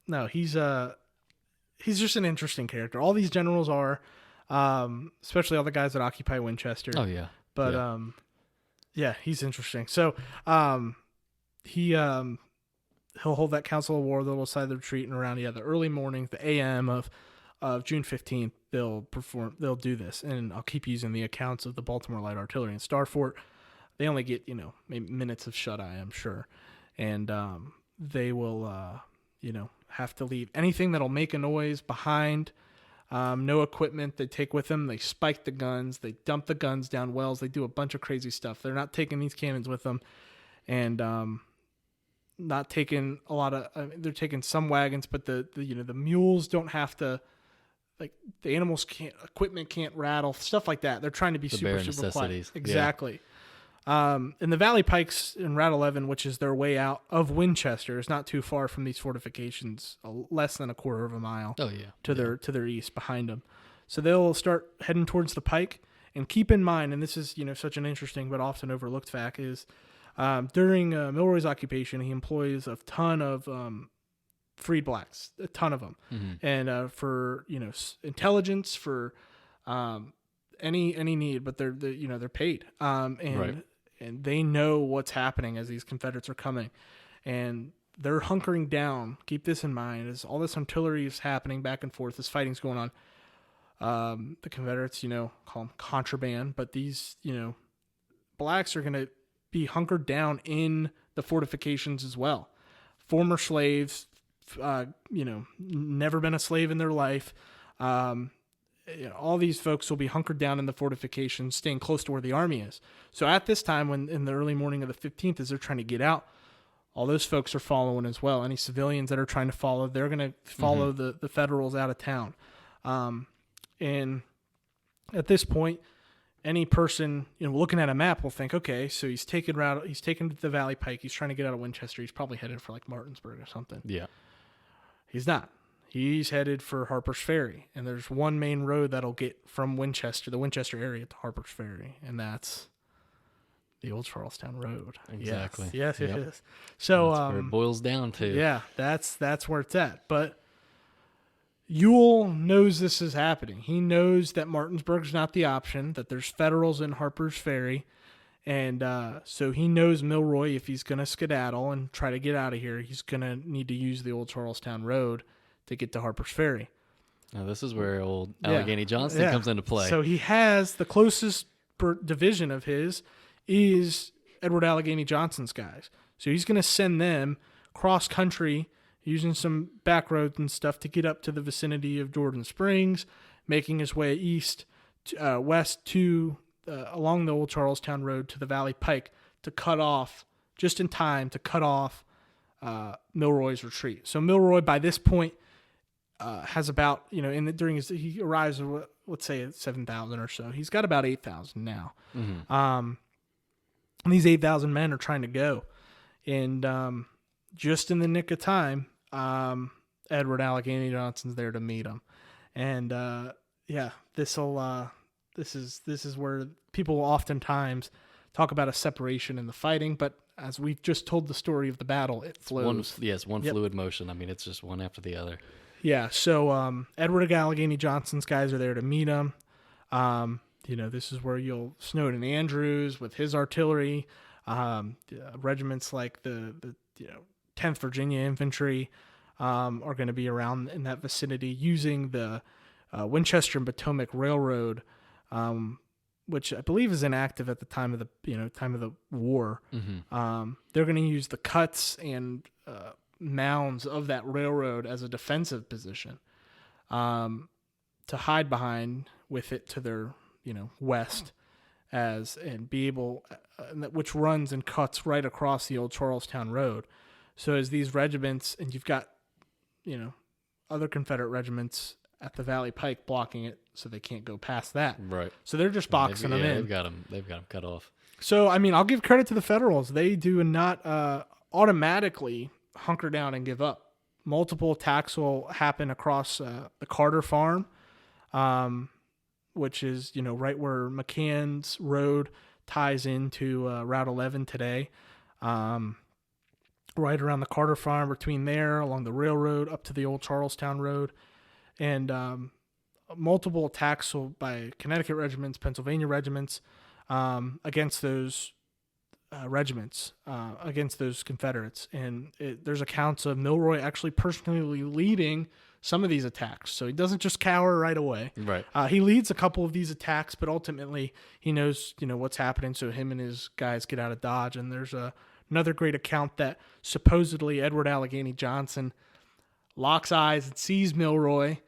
No, he's just an interesting character. All these generals are, especially all the guys that occupy Winchester. Oh yeah. But he's interesting. So he'll hold that council of war. They'll decide the retreat, and around the early morning, the AM of June 15th, they'll do this. And I'll keep using the accounts of the Baltimore Light Artillery and Starfort. They only get, maybe minutes of shut-eye, I'm sure. And they will, have to leave anything that'll make a noise behind. No equipment they take with them. They spike the guns. They dump the guns down wells. They do a bunch of crazy stuff. They're not taking these cannons with them. And not taking a lot of, they're taking some wagons, but the mules don't have to, like the animals equipment can't rattle, stuff like that. They're trying to be super quiet. Exactly. And the Valley Pikes in Route 11, which is their way out of Winchester, is not too far from these fortifications, less than a quarter of a mile Oh yeah. to their east behind them. So they'll start heading towards the pike. And keep in mind, and this is such an interesting but often overlooked fact, is during Milroy's occupation, he employs a ton of freed blacks, a ton of them, and for intelligence, for any need, but they're paid, and they know what's happening as these Confederates are coming, and they're hunkering down. Keep this in mind as all this artillery is happening back and forth, this fighting's going on. The Confederates, call them contraband, but these, blacks are going to be hunkered down in the fortifications as well. Former slaves, never been a slave in their life. All these folks will be hunkered down in the fortifications, staying close to where the army is. So at this time, when in the early morning of the 15th, as they're trying to get out, all those folks are following as well. Any civilians that are trying to follow, they're going to follow the Federals out of town. And at this point, any person looking at a map will think, okay, so he's taken to the Valley Pike. He's trying to get out of Winchester. He's probably headed for like Martinsburg or something. Yeah. He's not. He's headed for Harper's Ferry, and there's one main road that'll get from Winchester, the Winchester area, to Harper's Ferry, and that's the old Charlestown Road. Exactly. Yes, it is. So that's where it boils down to. Yeah, that's where it's at. But Ewell knows this is happening. He knows that Martinsburg's not the option, that there's Federals in Harper's Ferry, and so he knows Milroy, if he's going to skedaddle and try to get out of here, he's going to need to use the old Charlestown Road to get to Harper's Ferry. Now, this is where old Allegheny Johnson comes into play. So he has the closest division of his is Edward Allegheny Johnson's guys. So he's going to send them cross country using some back roads and stuff to get up to the vicinity of Jordan Springs, making his way west to along the old Charlestown Road to the Valley Pike to cut off, just in time to cut off Milroy's retreat. So Milroy, by this point, has about, he arrives at, let's say, at 7,000 or so. He's got about 8,000 now. And these 8,000 men are trying to go. And just in the nick of time, Edward Allegheny Johnson's there to meet him. And this is where people oftentimes talk about a separation in the fighting, but as we've just told the story of the battle, it flows. One fluid motion. I mean, it's just one after the other. Yeah, so Edward Allegheny Johnson's guys are there to meet him. This is where you'll Snowden Andrews with his artillery, regiments like the 10th Virginia Infantry are going to be around in that vicinity using the Winchester and Potomac Railroad, which I believe is inactive at the time of the war. They're going to use the cuts and mounds of that railroad as a defensive position to hide behind with it to their west and be able which runs and cuts right across the old Charlestown Road. So as these regiments, and you've got other Confederate regiments at the Valley Pike blocking it so they can't go past that. Right. So they're just boxing them in. They've got them cut off. So I mean, I'll give credit to the Federals. They do not automatically hunker down and give up. Multiple attacks will happen across the Carter Farm, which is right where McCann's Road ties into Route 11 today. Right around the Carter Farm, between there, along the railroad up to the old Charlestown Road, and multiple attacks by Connecticut regiments, Pennsylvania regiments, against those regiments, against those Confederates. And there's accounts of Milroy actually personally leading some of these attacks. So he doesn't just cower right away. Right. He leads a couple of these attacks, but ultimately he knows, what's happening. So him and his guys get out of Dodge. And there's another great account that supposedly Edward Allegheny Johnson locks eyes and sees Milroy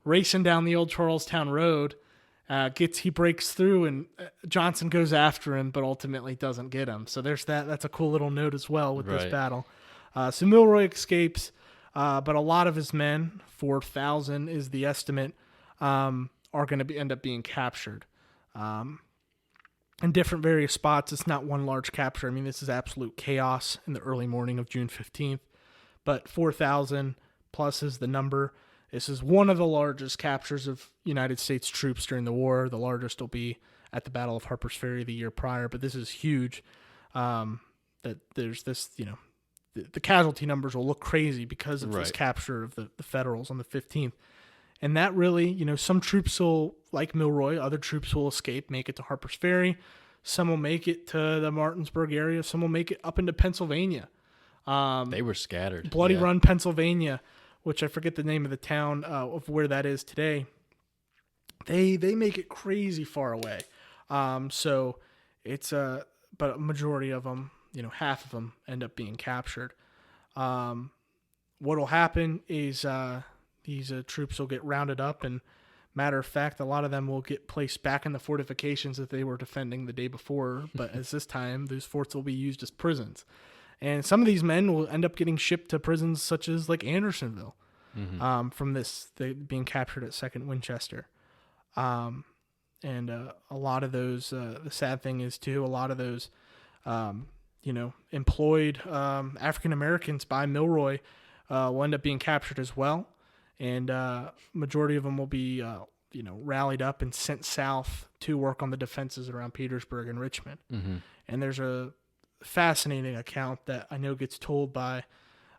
racing down the old Charlestown Road. He breaks through, and Johnson goes after him, but ultimately doesn't get him. So there's that. That's a cool little note as well with this battle. So Milroy escapes, but a lot of his men, 4,000 is the estimate, are going to end up being captured. in different various spots. It's not one large capture. I mean, this is absolute chaos in the early morning of June 15th. But 4,000 plus is the number. This is one of the largest captures of United States troops during the war. The largest will be at the Battle of Harper's Ferry the year prior, but this is huge. That there's this, the casualty numbers will look crazy because of this capture of the Federals on the 15th. And that really, some troops will, like Milroy, other troops will escape, make it to Harper's Ferry. Some will make it to the Martinsburg area. Some will make it up into Pennsylvania. They were scattered. Bloody Run, Pennsylvania, which I forget the name of the town of where that is today. They make it crazy far away. So it's but a majority of them, half of them end up being captured. What'll happen is these troops will get rounded up, and matter of fact, a lot of them will get placed back in the fortifications that they were defending the day before. But as this time, those forts will be used as prisons. And some of these men will end up getting shipped to prisons such as like Andersonville, from they being captured at Second Winchester. And a lot of those, the sad thing is too, a lot of those, employed African Americans by Milroy will end up being captured as well. And majority of them will be, rallied up and sent south to work on the defenses around Petersburg and Richmond. Mm-hmm. And there's a fascinating account that I know gets told by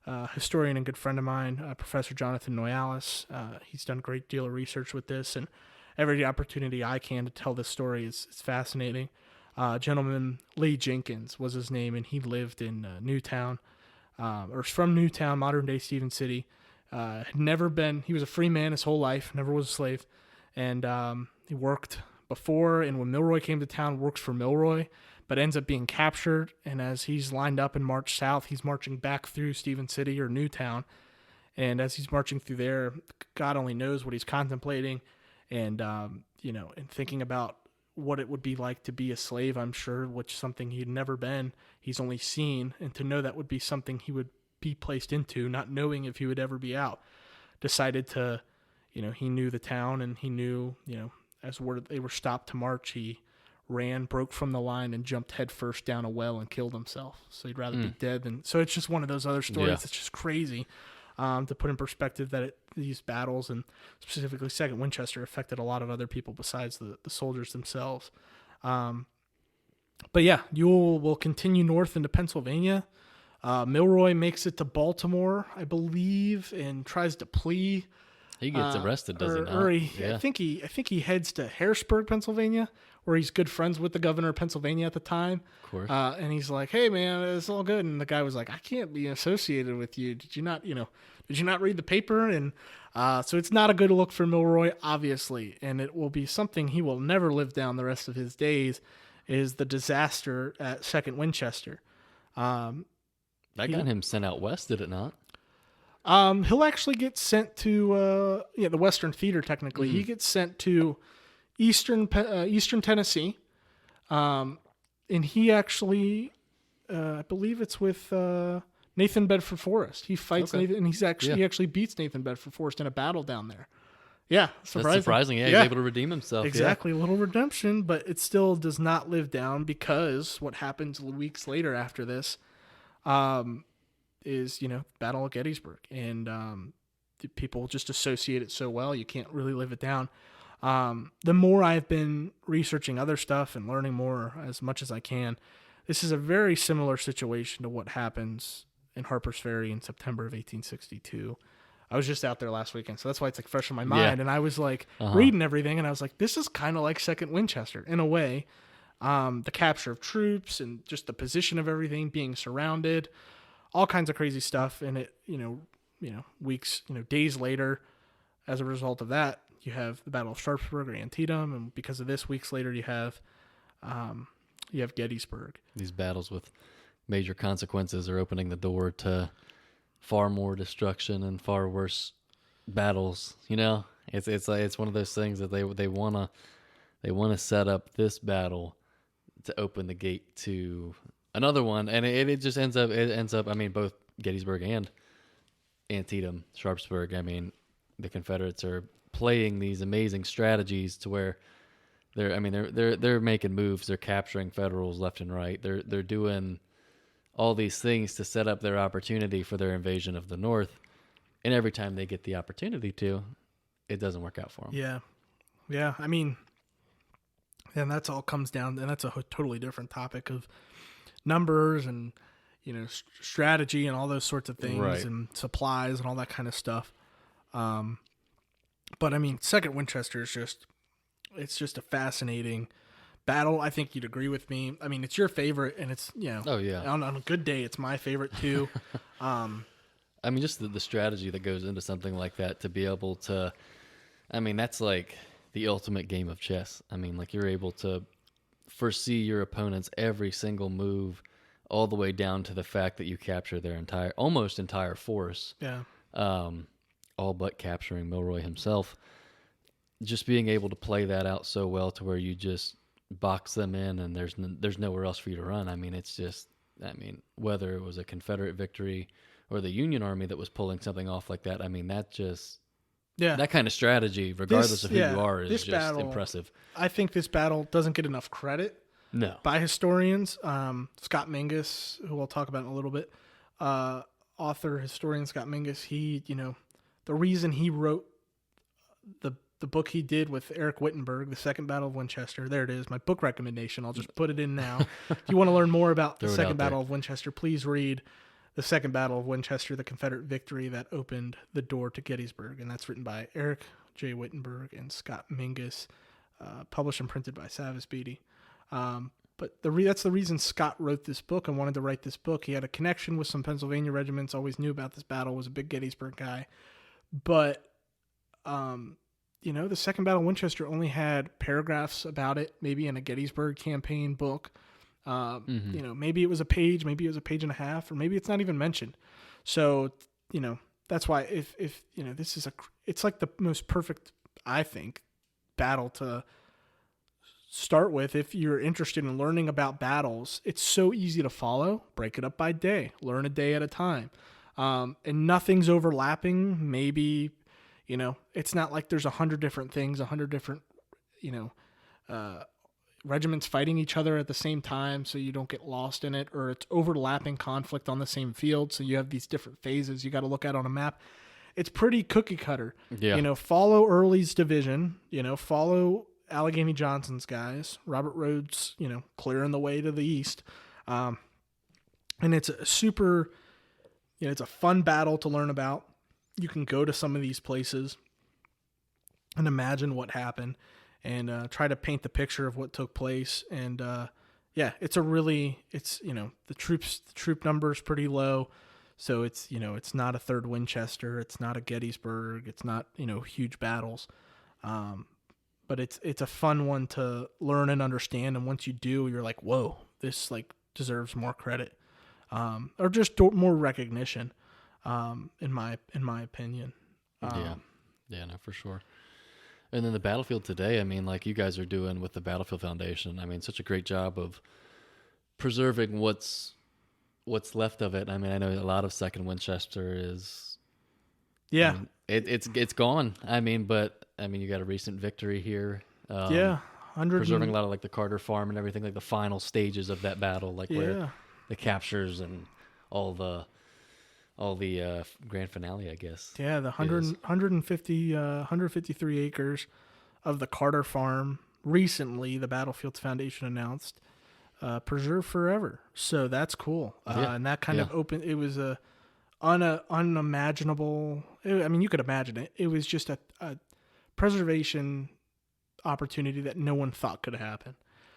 a historian and good friend of mine, Professor Jonathan Noyalis. He's done a great deal of research with this, and every opportunity I can to tell this story is fascinating. Gentleman Lee Jenkins was his name, and he lived in Newtown, or from Newtown, modern-day Stephen City. He was a free man his whole life, never was a slave, and he worked before, and when Milroy came to town, works for Milroy, but ends up being captured, and as he's lined up and marched south, he's marching back through Stephen City or Newtown, and as he's marching through there, God only knows what he's contemplating, and and thinking about what it would be like to be a slave, I'm sure, which is something he'd never been, he's only seen, and to know that would be something he would be placed into, not knowing if he would ever be out, decided to, he knew the town, and he knew, as they were stopped to march, he ran, broke from the line, and jumped headfirst down a well and killed himself. So he'd rather be dead than. So it's just one of those other stories that's just crazy to put in perspective that these battles, and specifically Second Winchester, affected a lot of other people besides the soldiers themselves. But yeah, Ewell will continue north into Pennsylvania. Milroy makes it to Baltimore, I believe, and tries to plea. He gets arrested, does he not? I think he heads to Harrisburg, Pennsylvania, where he's good friends with the governor of Pennsylvania at the time. Of course. And he's like, "Hey, man, it's all good." And the guy was like, "I can't be associated with you. Did you not read the paper?" And so it's not a good look for Milroy, obviously, and it will be something he will never live down the rest of his days. Is the disaster at Second Winchester? That got him sent out west, did it not? He'll actually get sent to the Western Theater. Technically, he gets sent to Eastern Tennessee, and he actually, I believe it's with Nathan Bedford Forrest. He fights Nathan, and he actually beats Nathan Bedford Forrest in a battle down there. Yeah, surprising. That's surprising. Yeah, he's able to redeem himself. Exactly, a little redemption, but it still does not live down, because what happens weeks later after this is, Battle of Gettysburg, and people just associate it so well, you can't really live it down. The more I've been researching other stuff and learning more as much as I can, this is a very similar situation to what happens in Harper's Ferry in September of 1862. I was just out there last weekend, so that's why it's like fresh in my mind. And I was like reading everything, and I was like, this is kind of like Second Winchester in a way. The capture of troops and just the position of everything, being surrounded, all kinds of crazy stuff. And it, weeks, days later, as a result of that, you have the Battle of Sharpsburg or Antietam, and because of this, weeks later, you have Gettysburg. These battles with major consequences are opening the door to far more destruction and far worse battles. It's one of those things that they want to set up this battle to open the gate to another one, and it just ends up. I mean, both Gettysburg and Antietam, Sharpsburg. I mean, the Confederates are playing these amazing strategies to where They're making moves. They're capturing Federals left and right. They're doing all these things to set up their opportunity for their invasion of the North. And every time they get the opportunity to, it doesn't work out for them. Yeah. Yeah. I mean, and that's all comes down, and that's a totally different topic of numbers and, strategy and all those sorts of things, Right. and supplies and all that kind of stuff. But I mean, Second Winchester is it's just a fascinating battle. I think you'd agree with me. I mean, it's your favorite, and it's, Oh, yeah. on a good day, it's my favorite too. I mean, just the strategy that goes into something like that to be able to, that's like the ultimate game of chess. I mean, like you're able to foresee your opponent's every single move all the way down to the fact that you capture their almost entire force. Yeah. All but capturing Milroy himself. Just being able to play that out so well to where you just box them in and there's nowhere else for you to run. Whether it was a Confederate victory or the Union Army that was pulling something off like that, that kind of strategy, regardless of who you are, is just battle, impressive. I think this battle doesn't get enough credit. No. By historians. Scott Mingus, who we'll talk about in a little bit, historian Scott Mingus, he, the reason he wrote the book he did with Eric Wittenberg, The Second Battle of Winchester, there it is, my book recommendation. I'll just put it in now. If you want to learn more about the Second Battle of Winchester, please read The Second Battle of Winchester, the Confederate victory that opened the door to Gettysburg. And that's written by Eric J. Wittenberg and Scott Mingus, published and printed by Savas Beatty. But that's the reason Scott wrote this book and wanted to write this book. He had a connection with some Pennsylvania regiments, always knew about this battle, was a big Gettysburg guy. But, the Second Battle of Winchester only had paragraphs about it, maybe in a Gettysburg campaign book. Maybe it was a page, maybe it was a page and a half, or maybe it's not even mentioned. So, that's why if this is it's like the most perfect, I think, battle to start with. If you're interested in learning about battles, it's so easy to follow. Break it up by day, learn a day at a time. And nothing's overlapping. Maybe, it's not like there's 100 different things, 100 different, regiments fighting each other at the same time, so you don't get lost in it, or it's overlapping conflict on the same field, so you have these different phases you got to look at on a map. It's pretty cookie cutter. Yeah. Follow Early's division, follow Allegheny Johnson's guys, Robert Rhodes, clearing the way to the east. And it's a super, it's a fun battle to learn about. You can go to some of these places and imagine what happened and try to paint the picture of what took place. And it's the troop number is pretty low. So it's not a third Winchester. It's not a Gettysburg. It's not, huge battles. But it's a fun one to learn and understand. And once you do, you're like, whoa, this deserves more credit, or just more recognition, in my opinion. No, for sure. And then the battlefield today, like you guys are doing with the Battlefield Foundation, such a great job of preserving what's left of it. I know a lot of Second Winchester is, it's gone. But you got a recent victory here. Preserving a lot of the Carter Farm and everything, the final stages of that battle, where the captures and all the grand finale, I guess. Yeah, the 153 acres of the Carter Farm. Recently, the Battlefields Foundation announced preserved forever. So that's cool. And that kind of opened. It was a unimaginable. You could imagine it. It was just a preservation opportunity that no one thought could happen.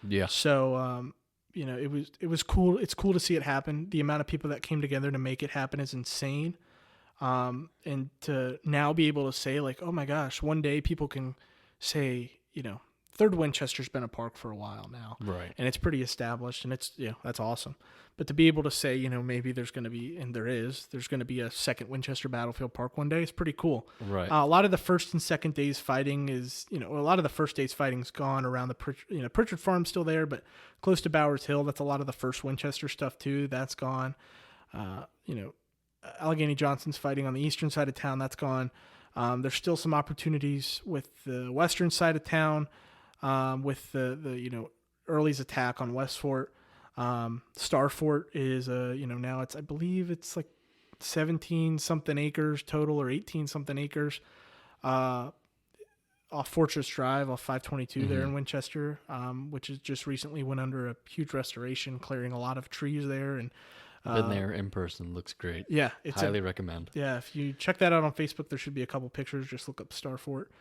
Yeah. So it was cool. It's cool to see it happen. The amount of people that came together to make it happen is insane. And to now be able to say oh my gosh, one day people can say, Third Winchester's been a park for a while now. Right. And it's pretty established, and it's, that's awesome. But to be able to say, maybe there's going to be, and there's going to be a second Winchester Battlefield Park one day, it's pretty cool. Right. A lot of the first and second days fighting is, a lot of the first days fighting's gone around the, Pritchard Farm's still there, but close to Bowers Hill, that's a lot of the first Winchester stuff too. That's gone. Allegheny Johnson's fighting on the eastern side of town. That's gone. There's still some opportunities with the western side of town. with the Early's attack on West Fort. Star Fort is now I believe it's like 17 something acres total or 18 something acres. Off Fortress Drive, off 522 there in Winchester, which is just recently went under a huge restoration, clearing a lot of trees there. And been there in person, looks great. Yeah, it's highly recommend. Yeah, if you check that out on Facebook, there should be a couple pictures. Just look up Star Fort.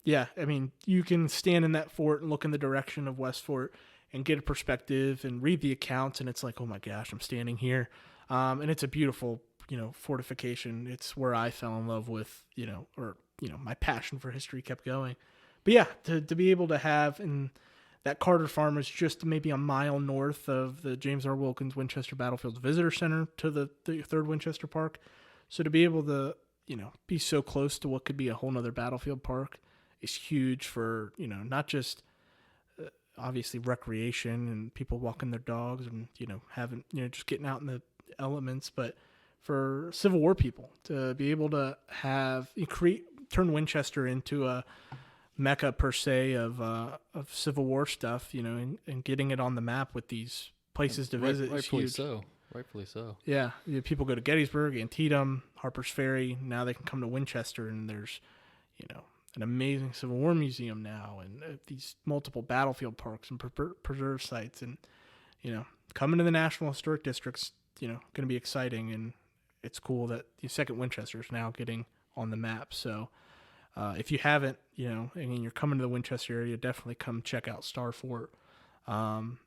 Yeah, I mean, you can stand in that fort and look in the direction of West Fort and get a perspective and read the accounts, and it's like, oh my gosh, I'm standing here. And it's a beautiful, fortification. It's where I fell in love with, my passion for history kept going. But yeah, to be able to have, and that Carter Farm is just maybe a mile north of the James R. Wilkins Winchester Battlefields Visitor Center to the 3rd Winchester Park. So to be able to, be so close to what could be a whole nother battlefield park is huge for, not just obviously recreation and people walking their dogs and, having, just getting out in the elements, but for Civil War people to be able to turn Winchester into a mecca per se of Civil War stuff, and getting it on the map with these places to visit is huge. Rightfully so. Yeah, people go to Gettysburg, Antietam, Harper's Ferry. Now they can come to Winchester, and there's, an amazing Civil War museum now, and these multiple battlefield parks and preserve sites, and coming to the National Historic District's, going to be exciting, and it's cool that the 2nd Winchester is now getting on the map. So if you haven't, and you're coming to the Winchester area, definitely come check out Star Fort, and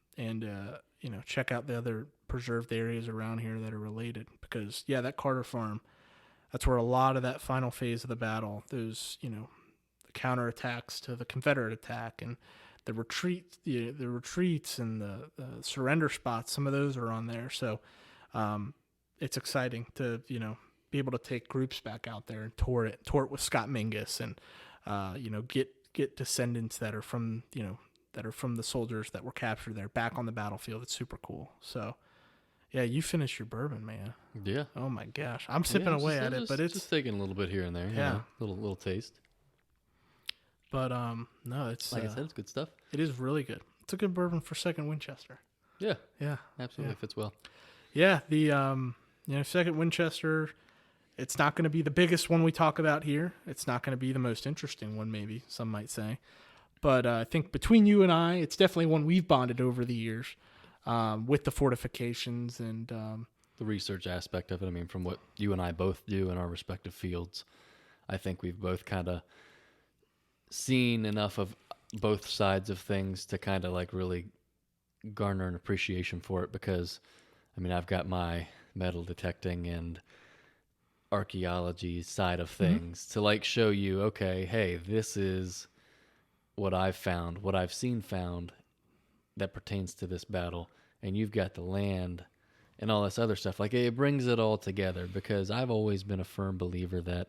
check out the other preserved areas around here that are related. Because that Carter Farm, that's where a lot of that final phase of the battle, those the counterattacks to the Confederate attack and the retreats and the surrender spots, some of those are on there. So it's exciting to be able to take groups back out there and tour it with Scott Mingus, and get descendants that are from the soldiers that were captured there back on the battlefield. It's super cool. So yeah, you finished your bourbon, man. Yeah. Oh my gosh, I'm sipping away at it, but it's just taking a little bit here and there. Yeah, little taste. But no, it's like I said, it's good stuff. It is really good. It's a good bourbon for 2nd Winchester. Yeah, yeah, absolutely fits well. Yeah, the 2nd Winchester. It's not going to be the biggest one we talk about here. It's not going to be the most interesting one, maybe some might say. But I think between you and I, it's definitely one we've bonded over the years with the fortifications and the research aspect of it. I mean, from what you and I both do in our respective fields, I think we've both kind of seen enough of both sides of things to kind of like really garner an appreciation for it. Because, I mean, I've got my metal detecting and archaeology side of things to like show you, okay, hey, this is what I've found, what I've seen found that pertains to this battle, and you've got the land and all this other stuff. Like, it brings it all together, because I've always been a firm believer that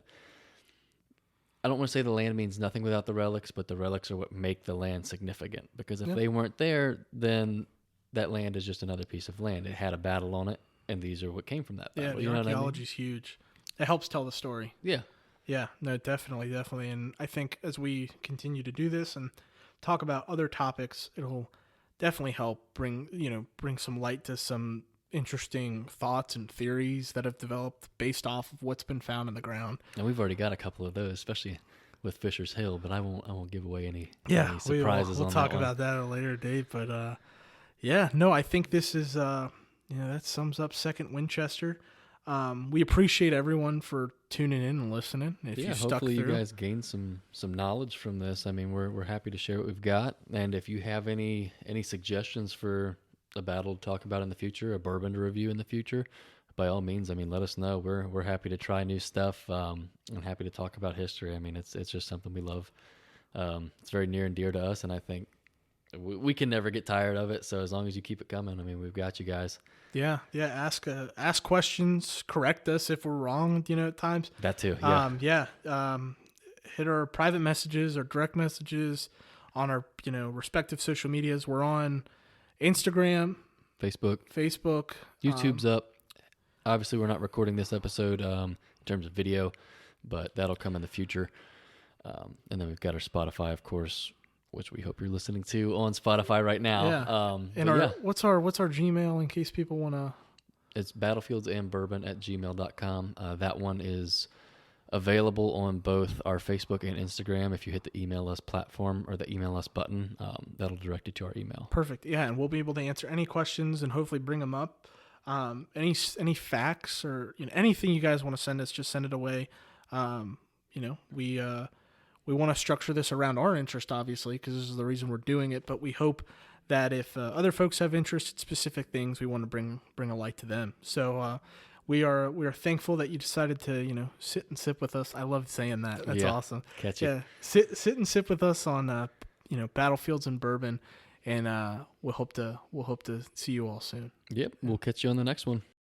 I don't want to say the land means nothing without the relics, but the relics are what make the land significant, because if they weren't there, then that land is just another piece of land. It had a battle on it, and these are what came from that battle. Yeah, the archaeology's huge. It helps tell the story. Yeah. Yeah, no, definitely. And I think as we continue to do this and talk about other topics, it'll definitely help bring some light to some interesting thoughts and theories that have developed based off of what's been found in the ground. And we've already got a couple of those, especially with Fisher's Hill, but I won't give away any we'll surprises on that. We'll talk about that at a later date, but I think this is that sums up 2nd Winchester. We appreciate everyone for tuning in and listening. If you stuck hopefully through. You guys gained some knowledge from this. I mean, we're happy to share what we've got, and if you have any suggestions for a battle to talk about in the future, a bourbon to review in the future, by all means, I mean, let us know. We're happy to try new stuff, and happy to talk about history. I mean, it's just something we love. It's very near and dear to us, and I think we can never get tired of it. So as long as you keep it coming, I mean, we've got you guys. Yeah. Ask questions, correct us if we're wrong, at times. That too. Yeah. Hit our private messages or direct messages on our, respective social medias. We're on Instagram, Facebook, YouTube's up. Obviously, we're not recording this episode in terms of video, but that'll come in the future. And then we've got our Spotify, of course, which we hope you're listening to on Spotify right now. Yeah. And what's our Gmail in case people want to? It's battlefieldsamdbourbon@gmail.com. That one is available on both our Facebook and Instagram. If you hit the email us platform or the email us button, that'll direct you to our email. Perfect. Yeah, and we'll be able to answer any questions and hopefully bring them up. Any facts or anything you guys want to send us, just send it away. We want to structure this around our interest, obviously, because this is the reason we're doing it. But we hope that if other folks have interest in specific things, we want to bring a light to them. So we are thankful that you decided to sit and sip with us. I love saying that. That's awesome. Catch it. Yeah, sit and sip with us on Battlefields and Bourbon, and we'll hope to see you all soon. Yep, we'll catch you on the next one.